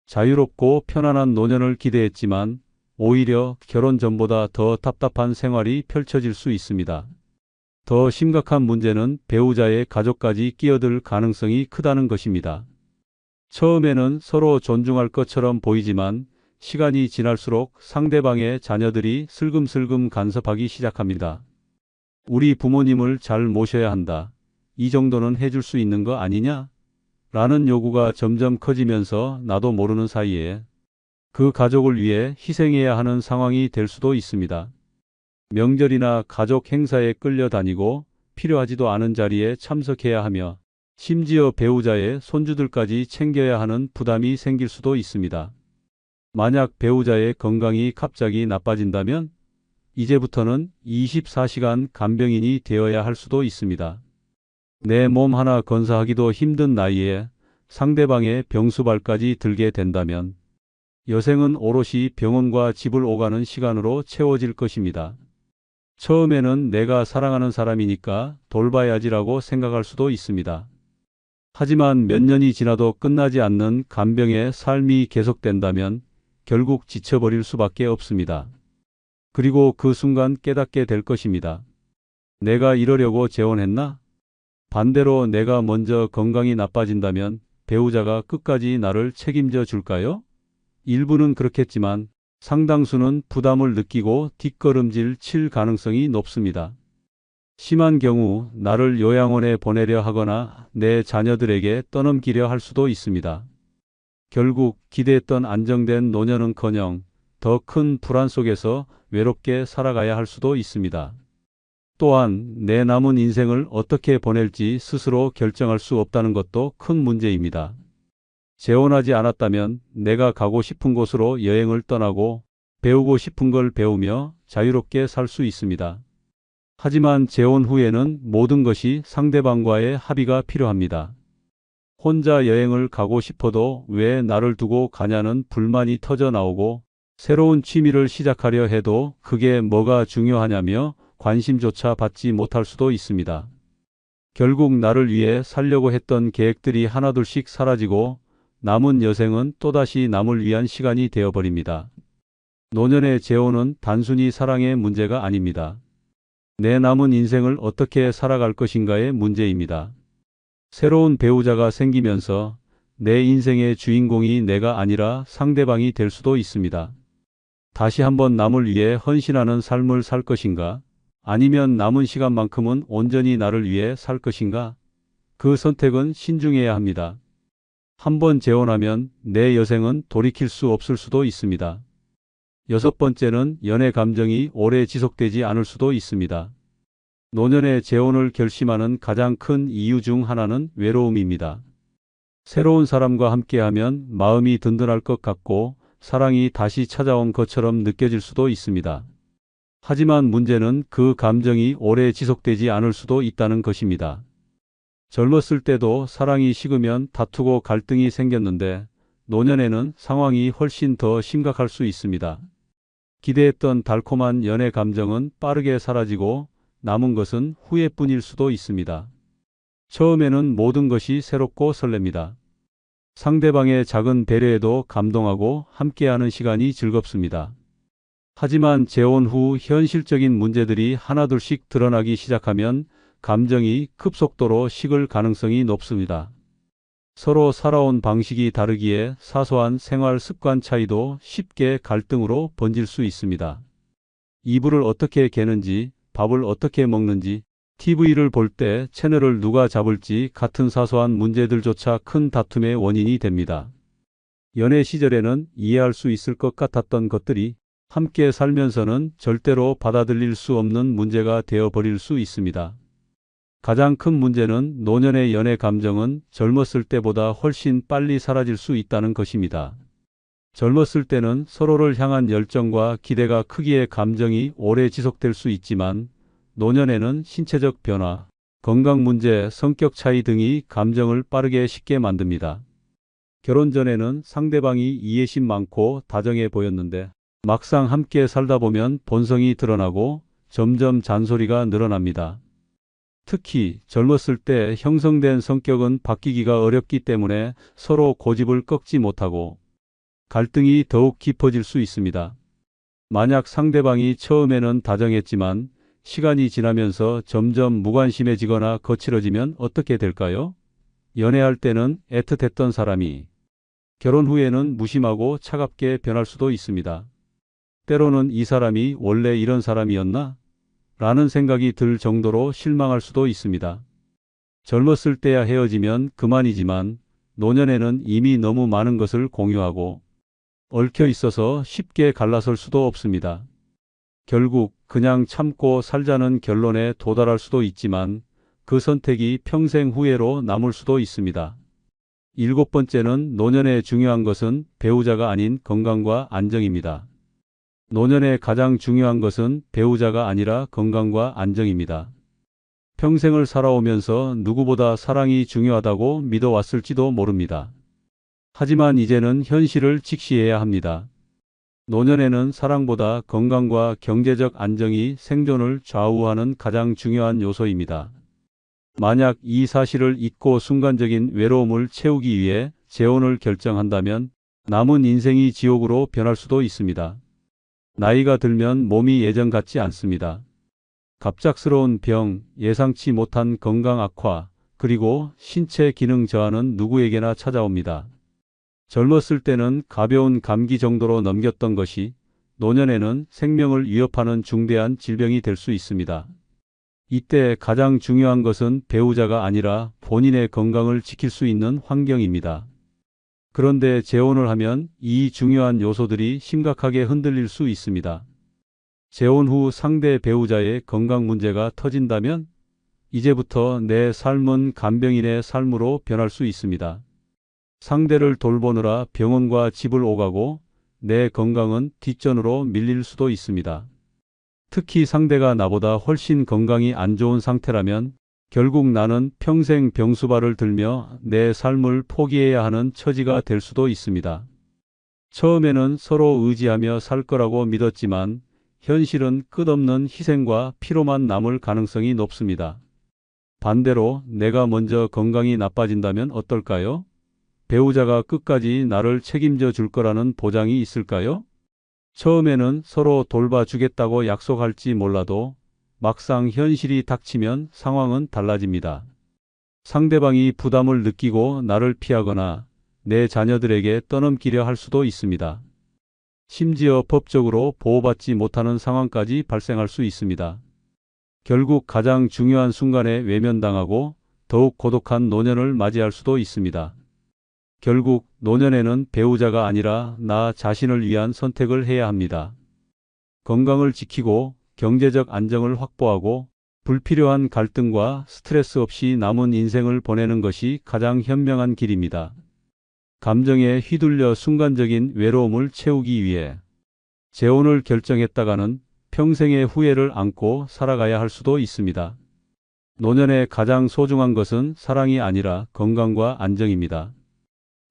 Speaker 1: 자유롭고 편안한 노년을 기대했지만 오히려 결혼 전보다 더 답답한 생활이 펼쳐질 수 있습니다. 더 심각한 문제는 배우자의 가족까지 끼어들 가능성이 크다는 것입니다. 처음에는 서로 존중할 것처럼 보이지만 시간이 지날수록 상대방의 자녀들이 슬금슬금 간섭하기 시작합니다. 우리 부모님을 잘 모셔야 한다. 이 정도는 해줄 수 있는 거 아니냐? 라는 요구가 점점 커지면서 나도 모르는 사이에 그 가족을 위해 희생해야 하는 상황이 될 수도 있습니다. 명절이나 가족 행사에 끌려다니고 필요하지도 않은 자리에 참석해야 하며 심지어 배우자의 손주들까지 챙겨야 하는 부담이 생길 수도 있습니다. 만약 배우자의 건강이 갑자기 나빠진다면 이제부터는 24시간 간병인이 되어야 할 수도 있습니다. 내 몸 하나 건사하기도 힘든 나이에 상대방의 병수발까지 들게 된다면 여생은 오롯이 병원과 집을 오가는 시간으로 채워질 것입니다. 처음에는 내가 사랑하는 사람이니까 돌봐야지라고 생각할 수도 있습니다. 하지만 몇 년이 지나도 끝나지 않는 간병의 삶이 계속된다면 결국 지쳐버릴 수밖에 없습니다. 그리고 그 순간 깨닫게 될 것입니다. 내가 이러려고 재혼했나? 반대로 내가 먼저 건강이 나빠진다면 배우자가 끝까지 나를 책임져 줄까요? 일부는 그렇겠지만 상당수는 부담을 느끼고 뒷걸음질 칠 가능성이 높습니다. 심한 경우 나를 요양원에 보내려 하거나 내 자녀들에게 떠넘기려 할 수도 있습니다. 결국 기대했던 안정된 노년은커녕 더 큰 불안 속에서 외롭게 살아가야 할 수도 있습니다. 또한 내 남은 인생을 어떻게 보낼지 스스로 결정할 수 없다는 것도 큰 문제입니다. 재혼하지 않았다면 내가 가고 싶은 곳으로 여행을 떠나고 배우고 싶은 걸 배우며 자유롭게 살 수 있습니다. 하지만 재혼 후에는 모든 것이 상대방과의 합의가 필요합니다. 혼자 여행을 가고 싶어도 왜 나를 두고 가냐는 불만이 터져 나오고 새로운 취미를 시작하려 해도 그게 뭐가 중요하냐며 관심조차 받지 못할 수도 있습니다. 결국 나를 위해 살려고 했던 계획들이 하나둘씩 사라지고 남은 여생은 또다시 남을 위한 시간이 되어버립니다. 노년의 재혼은 단순히 사랑의 문제가 아닙니다. 내 남은 인생을 어떻게 살아갈 것인가의 문제입니다. 새로운 배우자가 생기면서 내 인생의 주인공이 내가 아니라 상대방이 될 수도 있습니다. 다시 한번 남을 위해 헌신하는 삶을 살 것인가? 아니면 남은 시간만큼은 온전히 나를 위해 살 것인가? 그 선택은 신중해야 합니다. 한번 재혼하면 내 여생은 돌이킬 수 없을 수도 있습니다. 여섯 번째는 연애 감정이 오래 지속되지 않을 수도 있습니다. 노년의 재혼을 결심하는 가장 큰 이유 중 하나는 외로움입니다. 새로운 사람과 함께하면 마음이 든든할 것 같고 사랑이 다시 찾아온 것처럼 느껴질 수도 있습니다. 하지만 문제는 그 감정이 오래 지속되지 않을 수도 있다는 것입니다. 젊었을 때도 사랑이 식으면 다투고 갈등이 생겼는데 노년에는 상황이 훨씬 더 심각할 수 있습니다. 기대했던 달콤한 연애 감정은 빠르게 사라지고 남은 것은 후회뿐일 수도 있습니다. 처음에는 모든 것이 새롭고 설렙니다. 상대방의 작은 배려에도 감동하고 함께하는 시간이 즐겁습니다. 하지만 재혼 후 현실적인 문제들이 하나둘씩 드러나기 시작하면 감정이 급속도로 식을 가능성이 높습니다. 서로 살아온 방식이 다르기에 사소한 생활 습관 차이도 쉽게 갈등으로 번질 수 있습니다. 이불을 어떻게 개는지, 밥을 어떻게 먹는지, TV를 볼 때 채널을 누가 잡을지 같은 사소한 문제들조차 큰 다툼의 원인이 됩니다. 연애 시절에는 이해할 수 있을 것 같았던 것들이 함께 살면서는 절대로 받아들일 수 없는 문제가 되어버릴 수 있습니다. 가장 큰 문제는 노년의 연애 감정은 젊었을 때보다 훨씬 빨리 사라질 수 있다는 것입니다. 젊었을 때는 서로를 향한 열정과 기대가 크기에 감정이 오래 지속될 수 있지만 노년에는 신체적 변화, 건강 문제, 성격 차이 등이 감정을 빠르게 식게 만듭니다. 결혼 전에는 상대방이 이해심 많고 다정해 보였는데 막상 함께 살다 보면 본성이 드러나고 점점 잔소리가 늘어납니다. 특히 젊었을 때 형성된 성격은 바뀌기가 어렵기 때문에 서로 고집을 꺾지 못하고 갈등이 더욱 깊어질 수 있습니다. 만약 상대방이 처음에는 다정했지만 시간이 지나면서 점점 무관심해지거나 거칠어지면 어떻게 될까요? 연애할 때는 애틋했던 사람이 결혼 후에는 무심하고 차갑게 변할 수도 있습니다. 때로는 이 사람이 원래 이런 사람이었나? 라는 생각이 들 정도로 실망할 수도 있습니다. 젊었을 때야 헤어지면 그만이지만 노년에는 이미 너무 많은 것을 공유하고 얽혀 있어서 쉽게 갈라설 수도 없습니다. 결국 그냥 참고 살자는 결론에 도달할 수도 있지만 그 선택이 평생 후회로 남을 수도 있습니다. 7번째는 노년에 중요한 것은 배우자가 아닌 건강과 안정입니다. 노년에 가장 중요한 것은 배우자가 아니라 건강과 안정입니다. 평생을 살아오면서 누구보다 사랑이 중요하다고 믿어왔을지도 모릅니다. 하지만 이제는 현실을 직시해야 합니다. 노년에는 사랑보다 건강과 경제적 안정이 생존을 좌우하는 가장 중요한 요소입니다. 만약 이 사실을 잊고 순간적인 외로움을 채우기 위해 재혼을 결정한다면 남은 인생이 지옥으로 변할 수도 있습니다. 나이가 들면 몸이 예전 같지 않습니다. 갑작스러운 병, 예상치 못한 건강 악화, 그리고 신체 기능 저하는 누구에게나 찾아옵니다. 젊었을 때는 가벼운 감기 정도로 넘겼던 것이 노년에는 생명을 위협하는 중대한 질병이 될 수 있습니다. 이때 가장 중요한 것은 배우자가 아니라 본인의 건강을 지킬 수 있는 환경입니다. 그런데 재혼을 하면 이 중요한 요소들이 심각하게 흔들릴 수 있습니다. 재혼 후 상대 배우자의 건강 문제가 터진다면 이제부터 내 삶은 간병인의 삶으로 변할 수 있습니다. 상대를 돌보느라 병원과 집을 오가고 내 건강은 뒷전으로 밀릴 수도 있습니다. 특히 상대가 나보다 훨씬 건강이 안 좋은 상태라면 결국 나는 평생 병수발을 들며 내 삶을 포기해야 하는 처지가 될 수도 있습니다. 처음에는 서로 의지하며 살 거라고 믿었지만 현실은 끝없는 희생과 피로만 남을 가능성이 높습니다. 반대로 내가 먼저 건강이 나빠진다면 어떨까요? 배우자가 끝까지 나를 책임져 줄 거라는 보장이 있을까요? 처음에는 서로 돌봐주겠다고 약속할지 몰라도 막상 현실이 닥치면 상황은 달라집니다. 상대방이 부담을 느끼고 나를 피하거나 내 자녀들에게 떠넘기려 할 수도 있습니다. 심지어 법적으로 보호받지 못하는 상황까지 발생할 수 있습니다. 결국 가장 중요한 순간에 외면당하고 더욱 고독한 노년을 맞이할 수도 있습니다. 결국 노년에는 배우자가 아니라 나 자신을 위한 선택을 해야 합니다. 건강을 지키고 경제적 안정을 확보하고 불필요한 갈등과 스트레스 없이 남은 인생을 보내는 것이 가장 현명한 길입니다. 감정에 휘둘려 순간적인 외로움을 채우기 위해 재혼을 결정했다가는 평생의 후회를 안고 살아가야 할 수도 있습니다. 노년에 가장 소중한 것은 사랑이 아니라 건강과 안정입니다.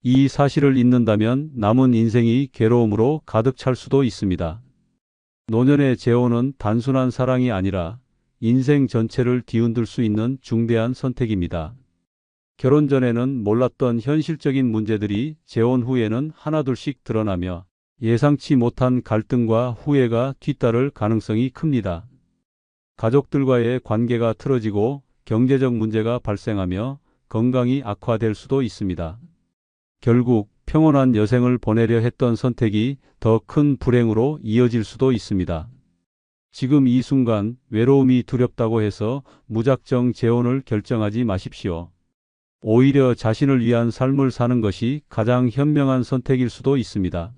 Speaker 1: 이 사실을 잊는다면 남은 인생이 괴로움으로 가득 찰 수도 있습니다. 노년의 재혼은 단순한 사랑이 아니라 인생 전체를 뒤흔들 수 있는 중대한 선택입니다. 결혼 전에는 몰랐던 현실적인 문제들이 재혼 후에는 하나둘씩 드러나며 예상치 못한 갈등과 후회가 뒤따를 가능성이 큽니다. 가족들과의 관계가 틀어지고 경제적 문제가 발생하며 건강이 악화될 수도 있습니다. 결국 평온한 여생을 보내려 했던 선택이 더 큰 불행으로 이어질 수도 있습니다. 지금 이 순간 외로움이 두렵다고 해서 무작정 재혼을 결정하지 마십시오. 오히려 자신을 위한 삶을 사는 것이 가장 현명한 선택일 수도 있습니다.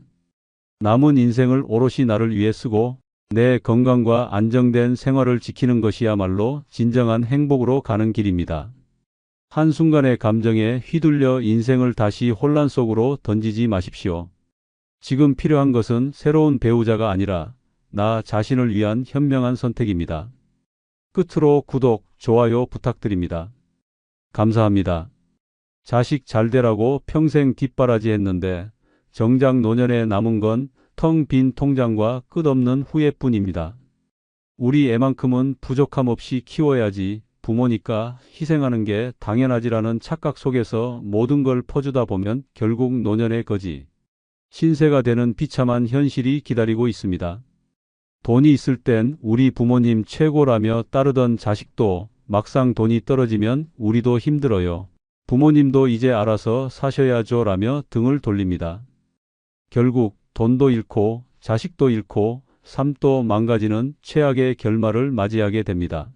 Speaker 1: 남은 인생을 오롯이 나를 위해 쓰고 내 건강과 안정된 생활을 지키는 것이야말로 진정한 행복으로 가는 길입니다. 한순간의 감정에 휘둘려 인생을 다시 혼란 속으로 던지지 마십시오. 지금 필요한 것은 새로운 배우자가 아니라 나 자신을 위한 현명한 선택입니다. 끝으로 구독, 좋아요 부탁드립니다. 감사합니다. 자식 잘 되라고 평생 뒷바라지 했는데 정작 노년에 남은 건 텅 빈 통장과 끝없는 후회뿐입니다. 우리 애만큼은 부족함 없이 키워야지, 부모니까 희생하는 게 당연하지라는 착각 속에서 모든 걸 퍼주다 보면 결국 노년의 거지, 신세가 되는 비참한 현실이 기다리고 있습니다. 돈이 있을 땐 우리 부모님 최고라며 따르던 자식도 막상 돈이 떨어지면 우리도 힘들어요, 부모님도 이제 알아서 사셔야죠라며 등을 돌립니다. 결국 돈도 잃고 자식도 잃고 삶도 망가지는 최악의 결말을 맞이하게 됩니다.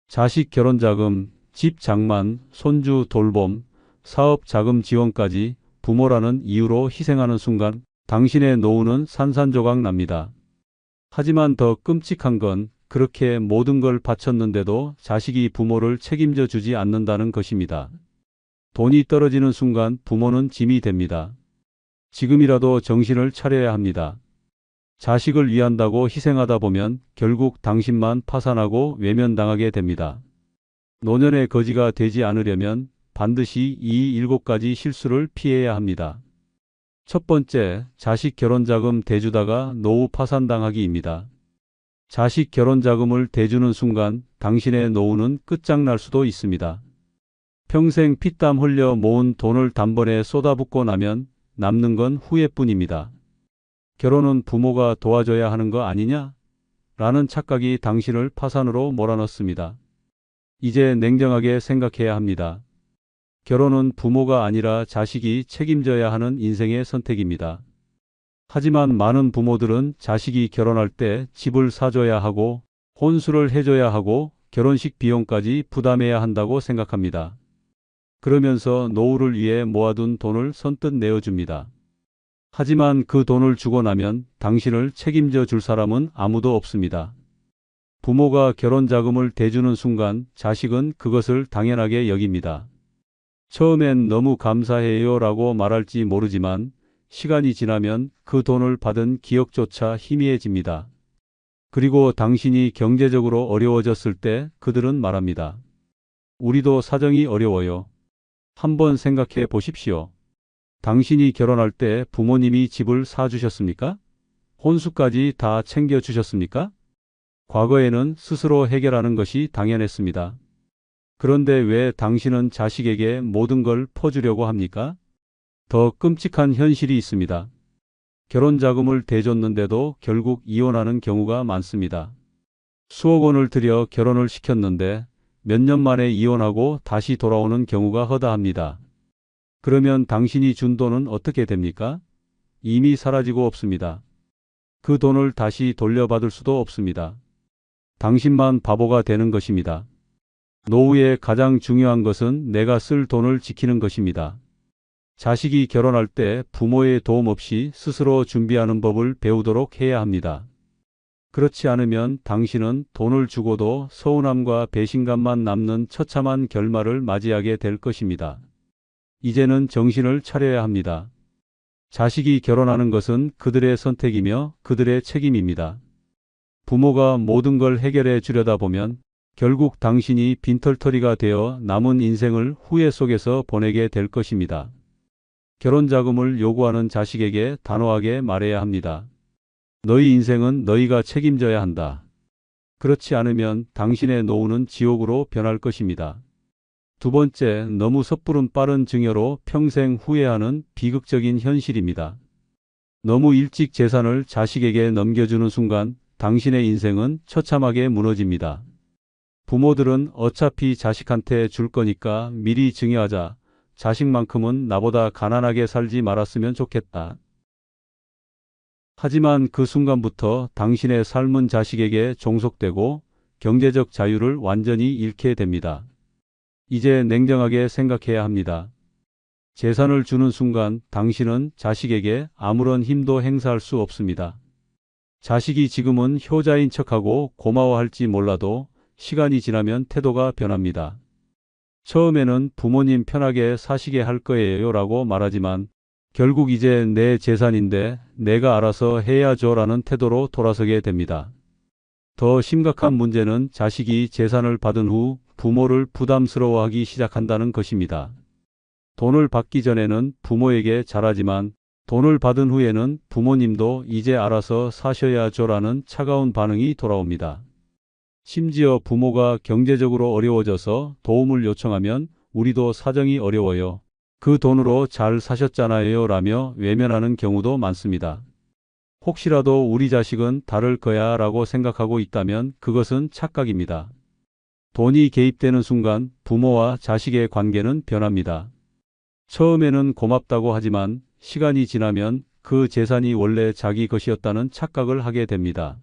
Speaker 1: 자식 결혼자금, 집 장만, 손주 돌봄, 사업 자금 지원까지 부모라는 이유로 희생하는 순간 당신의 노후는 산산조각 납니다. 하지만 더 끔찍한 건 그렇게 모든 걸 바쳤는데도 자식이 부모를 책임져 주지 않는다는 것입니다. 돈이 떨어지는 순간 부모는 짐이 됩니다. 지금이라도 정신을 차려야 합니다. 자식을 위한다고 희생하다 보면 결국 당신만 파산하고 외면당하게 됩니다. 노년의 거지가 되지 않으려면 반드시 이 7가지 실수를 피해야 합니다. 첫 번째, 자식 결혼자금 대주다가 노후 파산당하기입니다. 자식 결혼자금을 대주는 순간 당신의 노후는 끝장날 수도 있습니다. 평생 피땀 흘려 모은 돈을 단번에 쏟아붓고 나면 남는 건 후회뿐입니다. 결혼은 부모가 도와줘야 하는 거 아니냐? 라는 착각이 당신을 파산으로 몰아넣습니다. 이제 냉정하게 생각해야 합니다. 결혼은 부모가 아니라 자식이 책임져야 하는 인생의 선택입니다. 하지만 많은 부모들은 자식이 결혼할 때 집을 사줘야 하고 혼수를 해줘야 하고 결혼식 비용까지 부담해야 한다고 생각합니다. 그러면서 노후를 위해 모아둔 돈을 선뜻 내어줍니다. 하지만 그 돈을 주고 나면 당신을 책임져 줄 사람은 아무도 없습니다. 부모가 결혼 자금을 대주는 순간 자식은 그것을 당연하게 여깁니다. 처음엔 너무 감사해요 라고 말할지 모르지만 시간이 지나면 그 돈을 받은 기억조차 희미해집니다. 그리고 당신이 경제적으로 어려워졌을 때 그들은 말합니다. 우리도 사정이 어려워요. 한번 생각해 보십시오. 당신이 결혼할 때 부모님이 집을 사주셨습니까? 혼수까지 다 챙겨주셨습니까? 과거에는 스스로 해결하는 것이 당연했습니다. 그런데 왜 당신은 자식에게 모든 걸 퍼주려고 합니까? 더 끔찍한 현실이 있습니다. 결혼 자금을 대줬는데도 결국 이혼하는 경우가 많습니다. 수억 원을 들여 결혼을 시켰는데 몇 년 만에 이혼하고 다시 돌아오는 경우가 허다합니다. 그러면 당신이 준 돈은 어떻게 됩니까? 이미 사라지고 없습니다. 그 돈을 다시 돌려받을 수도 없습니다. 당신만 바보가 되는 것입니다. 노후에 가장 중요한 것은 내가 쓸 돈을 지키는 것입니다. 자식이 결혼할 때 부모의 도움 없이 스스로 준비하는 법을 배우도록 해야 합니다. 그렇지 않으면 당신은 돈을 주고도 서운함과 배신감만 남는 처참한 결말을 맞이하게 될 것입니다. 이제는 정신을 차려야 합니다. 자식이 결혼하는 것은 그들의 선택이며 그들의 책임입니다. 부모가 모든 걸 해결해 주려다 보면 결국 당신이 빈털터리가 되어 남은 인생을 후회 속에서 보내게 될 것입니다. 결혼 자금을 요구하는 자식에게 단호하게 말해야 합니다. 너희 인생은 너희가 책임져야 한다. 그렇지 않으면 당신의 노후는 지옥으로 변할 것입니다. 두 번째, 너무 섣부른 빠른 증여로 평생 후회하는 비극적인 현실입니다. 너무 일찍 재산을 자식에게 넘겨주는 순간 당신의 인생은 처참하게 무너집니다. 부모들은 어차피 자식한테 줄 거니까 미리 증여하자. 자식만큼은 나보다 가난하게 살지 말았으면 좋겠다. 하지만 그 순간부터 당신의 삶은 자식에게 종속되고 경제적 자유를 완전히 잃게 됩니다. 이제 냉정하게 생각해야 합니다. 재산을 주는 순간 당신은 자식에게 아무런 힘도 행사할 수 없습니다. 자식이 지금은 효자인 척하고 고마워할지 몰라도 시간이 지나면 태도가 변합니다. 처음에는 부모님 편하게 사시게 할 거예요 라고 말하지만 결국 이제 내 재산인데 내가 알아서 해야죠 라는 태도로 돌아서게 됩니다. 더 심각한 문제는 자식이 재산을 받은 후 부모를 부담스러워하기 시작한다는 것입니다. 돈을 받기 전에는 부모에게 잘하지만 돈을 받은 후에는 부모님도 이제 알아서 사셔야죠 라는 차가운 반응이 돌아옵니다. 심지어 부모가 경제적으로 어려워져서 도움을 요청하면 우리도 사정이 어려워요. 그 돈으로 잘 사셨잖아요 라며 외면하는 경우도 많습니다. 혹시라도 우리 자식은 다를 거야 라고 생각하고 있다면 그것은 착각입니다. 돈이 개입되는 순간 부모와 자식의 관계는 변합니다. 처음에는 고맙다고 하지만 시간이 지나면 그 재산이 원래 자기 것이었다는 착각을 하게 됩니다.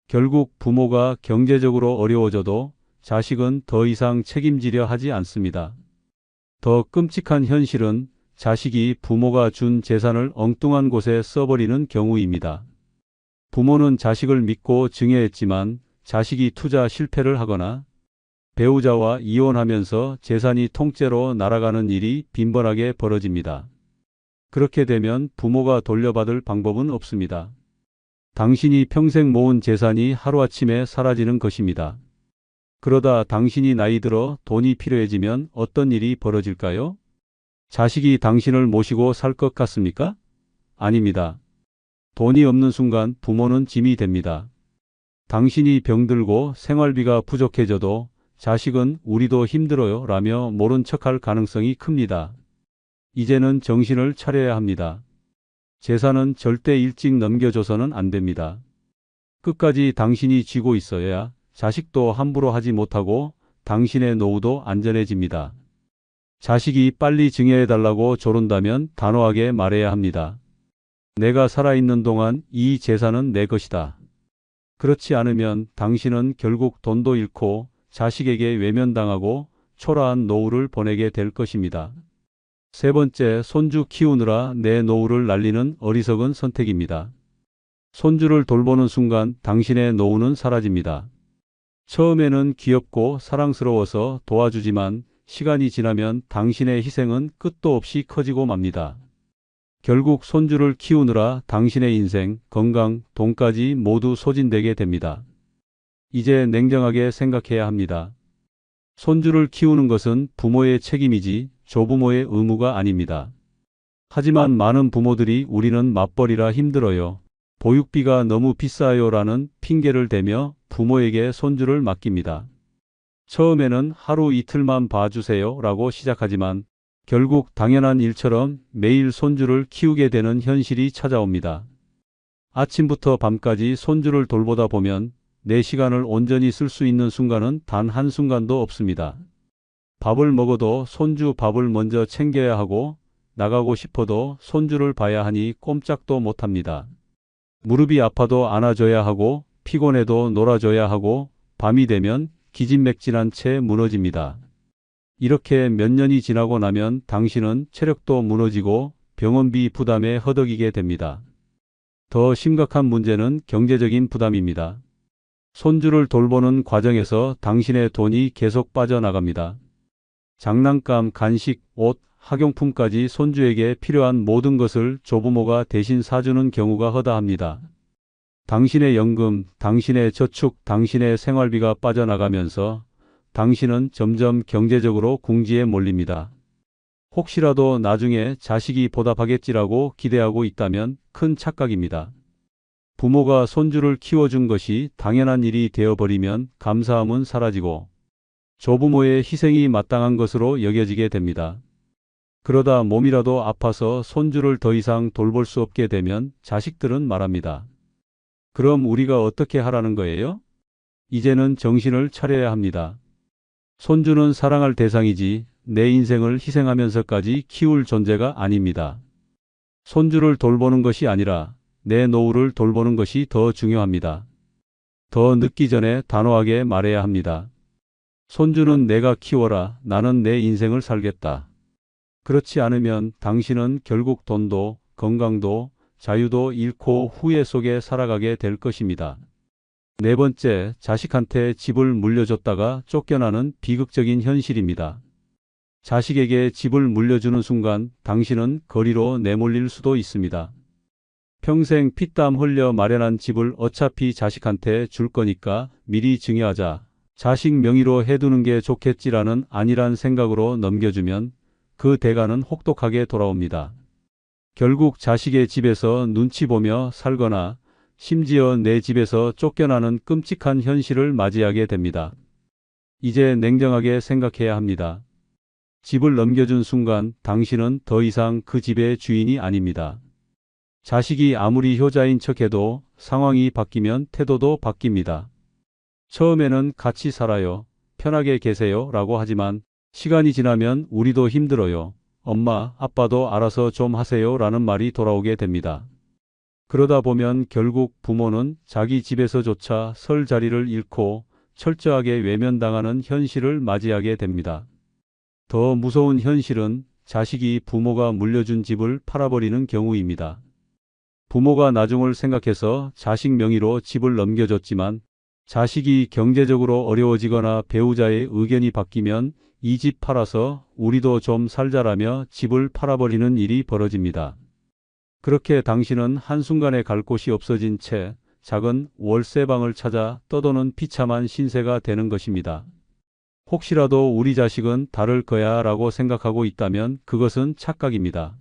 Speaker 1: 결국 부모가 경제적으로 어려워져도 자식은 더 이상 책임지려 하지 않습니다. 더 끔찍한 현실은 자식이 부모가 준 재산을 엉뚱한 곳에 써버리는 경우입니다. 부모는 자식을 믿고 증여했지만 자식이 투자 실패를 하거나 배우자와 이혼하면서 재산이 통째로 날아가는 일이 빈번하게 벌어집니다. 그렇게 되면 부모가 돌려받을 방법은 없습니다. 당신이 평생 모은 재산이 하루아침에 사라지는 것입니다. 그러다 당신이 나이 들어 돈이 필요해지면 어떤 일이 벌어질까요? 자식이 당신을 모시고 살 것 같습니까? 아닙니다. 돈이 없는 순간 부모는 짐이 됩니다. 당신이 병들고 생활비가 부족해져도 자식은 우리도 힘들어요 라며 모른 척할 가능성이 큽니다. 이제는 정신을 차려야 합니다. 재산은 절대 일찍 넘겨줘서는 안 됩니다. 끝까지 당신이 쥐고 있어야 자식도 함부로 하지 못하고 당신의 노후도 안전해집니다. 자식이 빨리 증여해달라고 조른다면 단호하게 말해야 합니다. 내가 살아있는 동안 이 재산은 내 것이다. 그렇지 않으면 당신은 결국 돈도 잃고 자식에게 외면당하고 초라한 노후를 보내게 될 것입니다. 세 번째, 손주 키우느라 내 노후를 날리는 어리석은 선택입니다. 손주를 돌보는 순간 당신의 노후는 사라집니다. 처음에는 귀엽고 사랑스러워서 도와주지만 시간이 지나면 당신의 희생은 끝도 없이 커지고 맙니다. 결국 손주를 키우느라 당신의 인생, 건강, 돈까지 모두 소진되게 됩니다. 이제 냉정하게 생각해야 합니다. 손주를 키우는 것은 부모의 책임이지 조부모의 의무가 아닙니다. 하지만 많은 부모들이 우리는 맞벌이라 힘들어요. 보육비가 너무 비싸요 라는 핑계를 대며 부모에게 손주를 맡깁니다. 처음에는 하루 이틀만 봐주세요 라고 시작하지만 결국 당연한 일처럼 매일 손주를 키우게 되는 현실이 찾아옵니다. 아침부터 밤까지 손주를 돌보다 보면 내 시간을 온전히 쓸 수 있는 순간은 단 한순간도 없습니다. 밥을 먹어도 손주 밥을 먼저 챙겨야 하고 나가고 싶어도 손주를 봐야 하니 꼼짝도 못합니다. 무릎이 아파도 안아줘야 하고 피곤해도 놀아줘야 하고 밤이 되면 기진맥진한 채 무너집니다. 이렇게 몇 년이 지나고 나면 당신은 체력도 무너지고 병원비 부담에 허덕이게 됩니다. 더 심각한 문제는 경제적인 부담입니다. 손주를 돌보는 과정에서 당신의 돈이 계속 빠져나갑니다. 장난감, 간식, 옷, 학용품까지 손주에게 필요한 모든 것을 조부모가 대신 사주는 경우가 허다합니다. 당신의 연금, 당신의 저축, 당신의 생활비가 빠져나가면서 당신은 점점 경제적으로 궁지에 몰립니다. 혹시라도 나중에 자식이 보답하겠지라고 기대하고 있다면 큰 착각입니다. 부모가 손주를 키워준 것이 당연한 일이 되어버리면 감사함은 사라지고 조부모의 희생이 마땅한 것으로 여겨지게 됩니다. 그러다 몸이라도 아파서 손주를 더 이상 돌볼 수 없게 되면 자식들은 말합니다. 그럼 우리가 어떻게 하라는 거예요? 이제는 정신을 차려야 합니다. 손주는 사랑할 대상이지 내 인생을 희생하면서까지 키울 존재가 아닙니다. 손주를 돌보는 것이 아니라 내 노후를 돌보는 것이 더 중요합니다. 더 늦기 전에 단호하게 말해야 합니다. 손주는 내가 키워라. 나는 내 인생을 살겠다. 그렇지 않으면 당신은 결국 돈도 건강도 자유도 잃고 후회 속에 살아가게 될 것입니다. 네 번째, 자식한테 집을 물려줬다가 쫓겨나는 비극적인 현실입니다. 자식에게 집을 물려주는 순간 당신은 거리로 내몰릴 수도 있습니다. 평생 피땀 흘려 마련한 집을 어차피 자식한테 줄 거니까 미리 증여하자. 자식 명의로 해두는 게 좋겠지라는 안일한 생각으로 넘겨주면 그 대가는 혹독하게 돌아옵니다. 결국 자식의 집에서 눈치 보며 살거나 심지어 내 집에서 쫓겨나는 끔찍한 현실을 맞이하게 됩니다. 이제 냉정하게 생각해야 합니다. 집을 넘겨준 순간 당신은 더 이상 그 집의 주인이 아닙니다. 자식이 아무리 효자인 척해도 상황이 바뀌면 태도도 바뀝니다. 처음에는 같이 살아요. 편하게 계세요. 라고 하지만 시간이 지나면 우리도 힘들어요. 엄마, 아빠도 알아서 좀 하세요. 라는 말이 돌아오게 됩니다. 그러다 보면 결국 부모는 자기 집에서조차 설 자리를 잃고 철저하게 외면당하는 현실을 맞이하게 됩니다. 더 무서운 현실은 자식이 부모가 물려준 집을 팔아버리는 경우입니다. 부모가 나중을 생각해서 자식 명의로 집을 넘겨줬지만 자식이 경제적으로 어려워지거나 배우자의 의견이 바뀌면 이 집 팔아서 우리도 좀 살자라며 집을 팔아버리는 일이 벌어집니다. 그렇게 당신은 한순간에 갈 곳이 없어진 채 작은 월세방을 찾아 떠도는 비참한 신세가 되는 것입니다. 혹시라도 우리 자식은 다를 거야 라고 생각하고 있다면 그것은 착각입니다.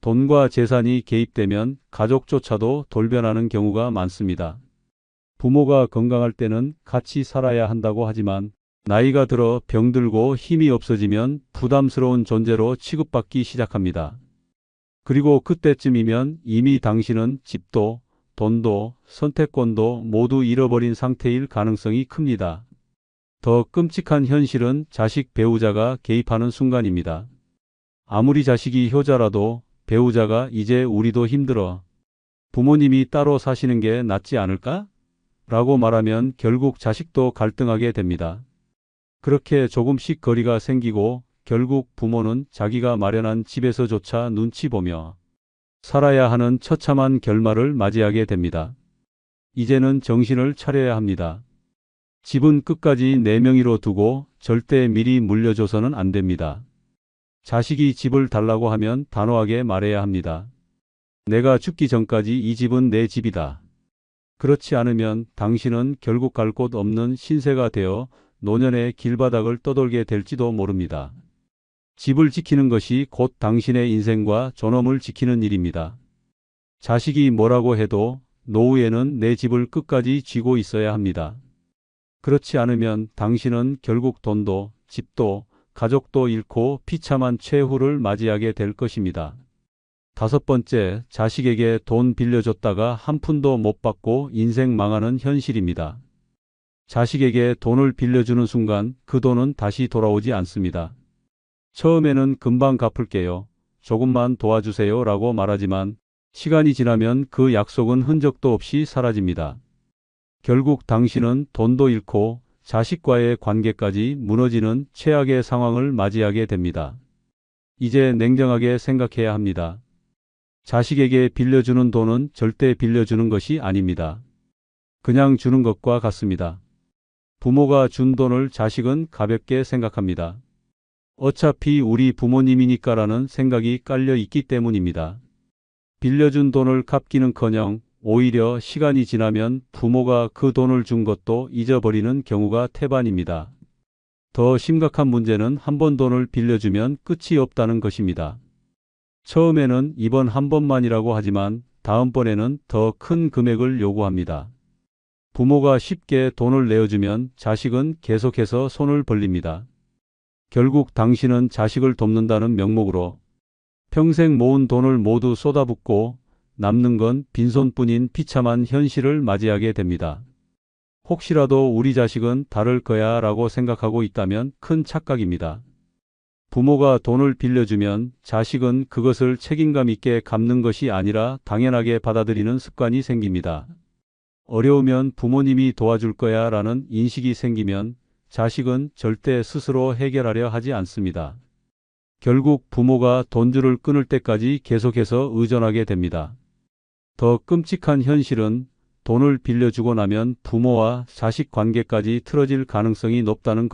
Speaker 1: 돈과 재산이 개입되면 가족조차도 돌변하는 경우가 많습니다. 부모가 건강할 때는 같이 살아야 한다고 하지만 나이가 들어 병들고 힘이 없어지면 부담스러운 존재로 취급받기 시작합니다. 그리고 그때쯤이면 이미 당신은 집도 돈도 선택권도 모두 잃어버린 상태일 가능성이 큽니다. 더 끔찍한 현실은 자식 배우자가 개입하는 순간입니다. 아무리 자식이 효자라도 배우자가 이제 우리도 힘들어. 부모님이 따로 사시는 게 낫지 않을까? 라고 말하면 결국 자식도 갈등하게 됩니다. 그렇게 조금씩 거리가 생기고 결국 부모는 자기가 마련한 집에서조차 눈치 보며 살아야 하는 처참한 결말을 맞이하게 됩니다. 이제는 정신을 차려야 합니다. 집은 끝까지 내 명의로 두고 절대 미리 물려줘서는 안 됩니다. 자식이 집을 달라고 하면 단호하게 말해야 합니다. 내가 죽기 전까지 이 집은 내 집이다. 그렇지 않으면 당신은 결국 갈 곳 없는 신세가 되어 노년의 길바닥을 떠돌게 될지도 모릅니다. 집을 지키는 것이 곧 당신의 인생과 존엄을 지키는 일입니다. 자식이 뭐라고 해도 노후에는 내 집을 끝까지 쥐고 있어야 합니다. 그렇지 않으면 당신은 결국 돈도 집도 가족도 잃고 비참한 최후를 맞이하게 될 것입니다. 다섯 번째, 자식에게 돈 빌려줬다가 한 푼도 못 받고 인생 망하는 현실입니다. 자식에게 돈을 빌려주는 순간 그 돈은 다시 돌아오지 않습니다. 처음에는 금방 갚을게요. 조금만 도와주세요 라고 말하지만 시간이 지나면 그 약속은 흔적도 없이 사라집니다. 결국 당신은 돈도 잃고 자식과의 관계까지 무너지는 최악의 상황을 맞이하게 됩니다. 이제 냉정하게 생각해야 합니다. 자식에게 빌려주는 돈은 절대 빌려주는 것이 아닙니다. 그냥 주는 것과 같습니다. 부모가 준 돈을 자식은 가볍게 생각합니다. 어차피 우리 부모님이니까라는 생각이 깔려 있기 때문입니다. 빌려준 돈을 갚기는커녕 오히려 시간이 지나면 부모가 그 돈을 준 것도 잊어버리는 경우가 태반입니다. 더 심각한 문제는 한 번 돈을 빌려주면 끝이 없다는 것입니다. 처음에는 이번 한 번만이라고 하지만 다음번에는 더 큰 금액을 요구합니다. 부모가 쉽게 돈을 내어주면 자식은 계속해서 손을 벌립니다. 결국 당신은 자식을 돕는다는 명목으로 평생 모은 돈을 모두 쏟아붓고 남는 건 빈손뿐인 비참한 현실을 맞이하게 됩니다. 혹시라도 우리 자식은 다를 거야 라고 생각하고 있다면 큰 착각입니다. 부모가 돈을 빌려주면 자식은 그것을 책임감 있게 갚는 것이 아니라 당연하게 받아들이는 습관이 생깁니다. 어려우면 부모님이 도와줄 거야 라는 인식이 생기면 자식은 절대 스스로 해결하려 하지 않습니다. 결국 부모가 돈줄을 끊을 때까지 계속해서 의존하게 됩니다. 더 끔찍한 현실은 돈을 빌려주고 나면 부모와 자식 관계까지 틀어질 가능성이 높다는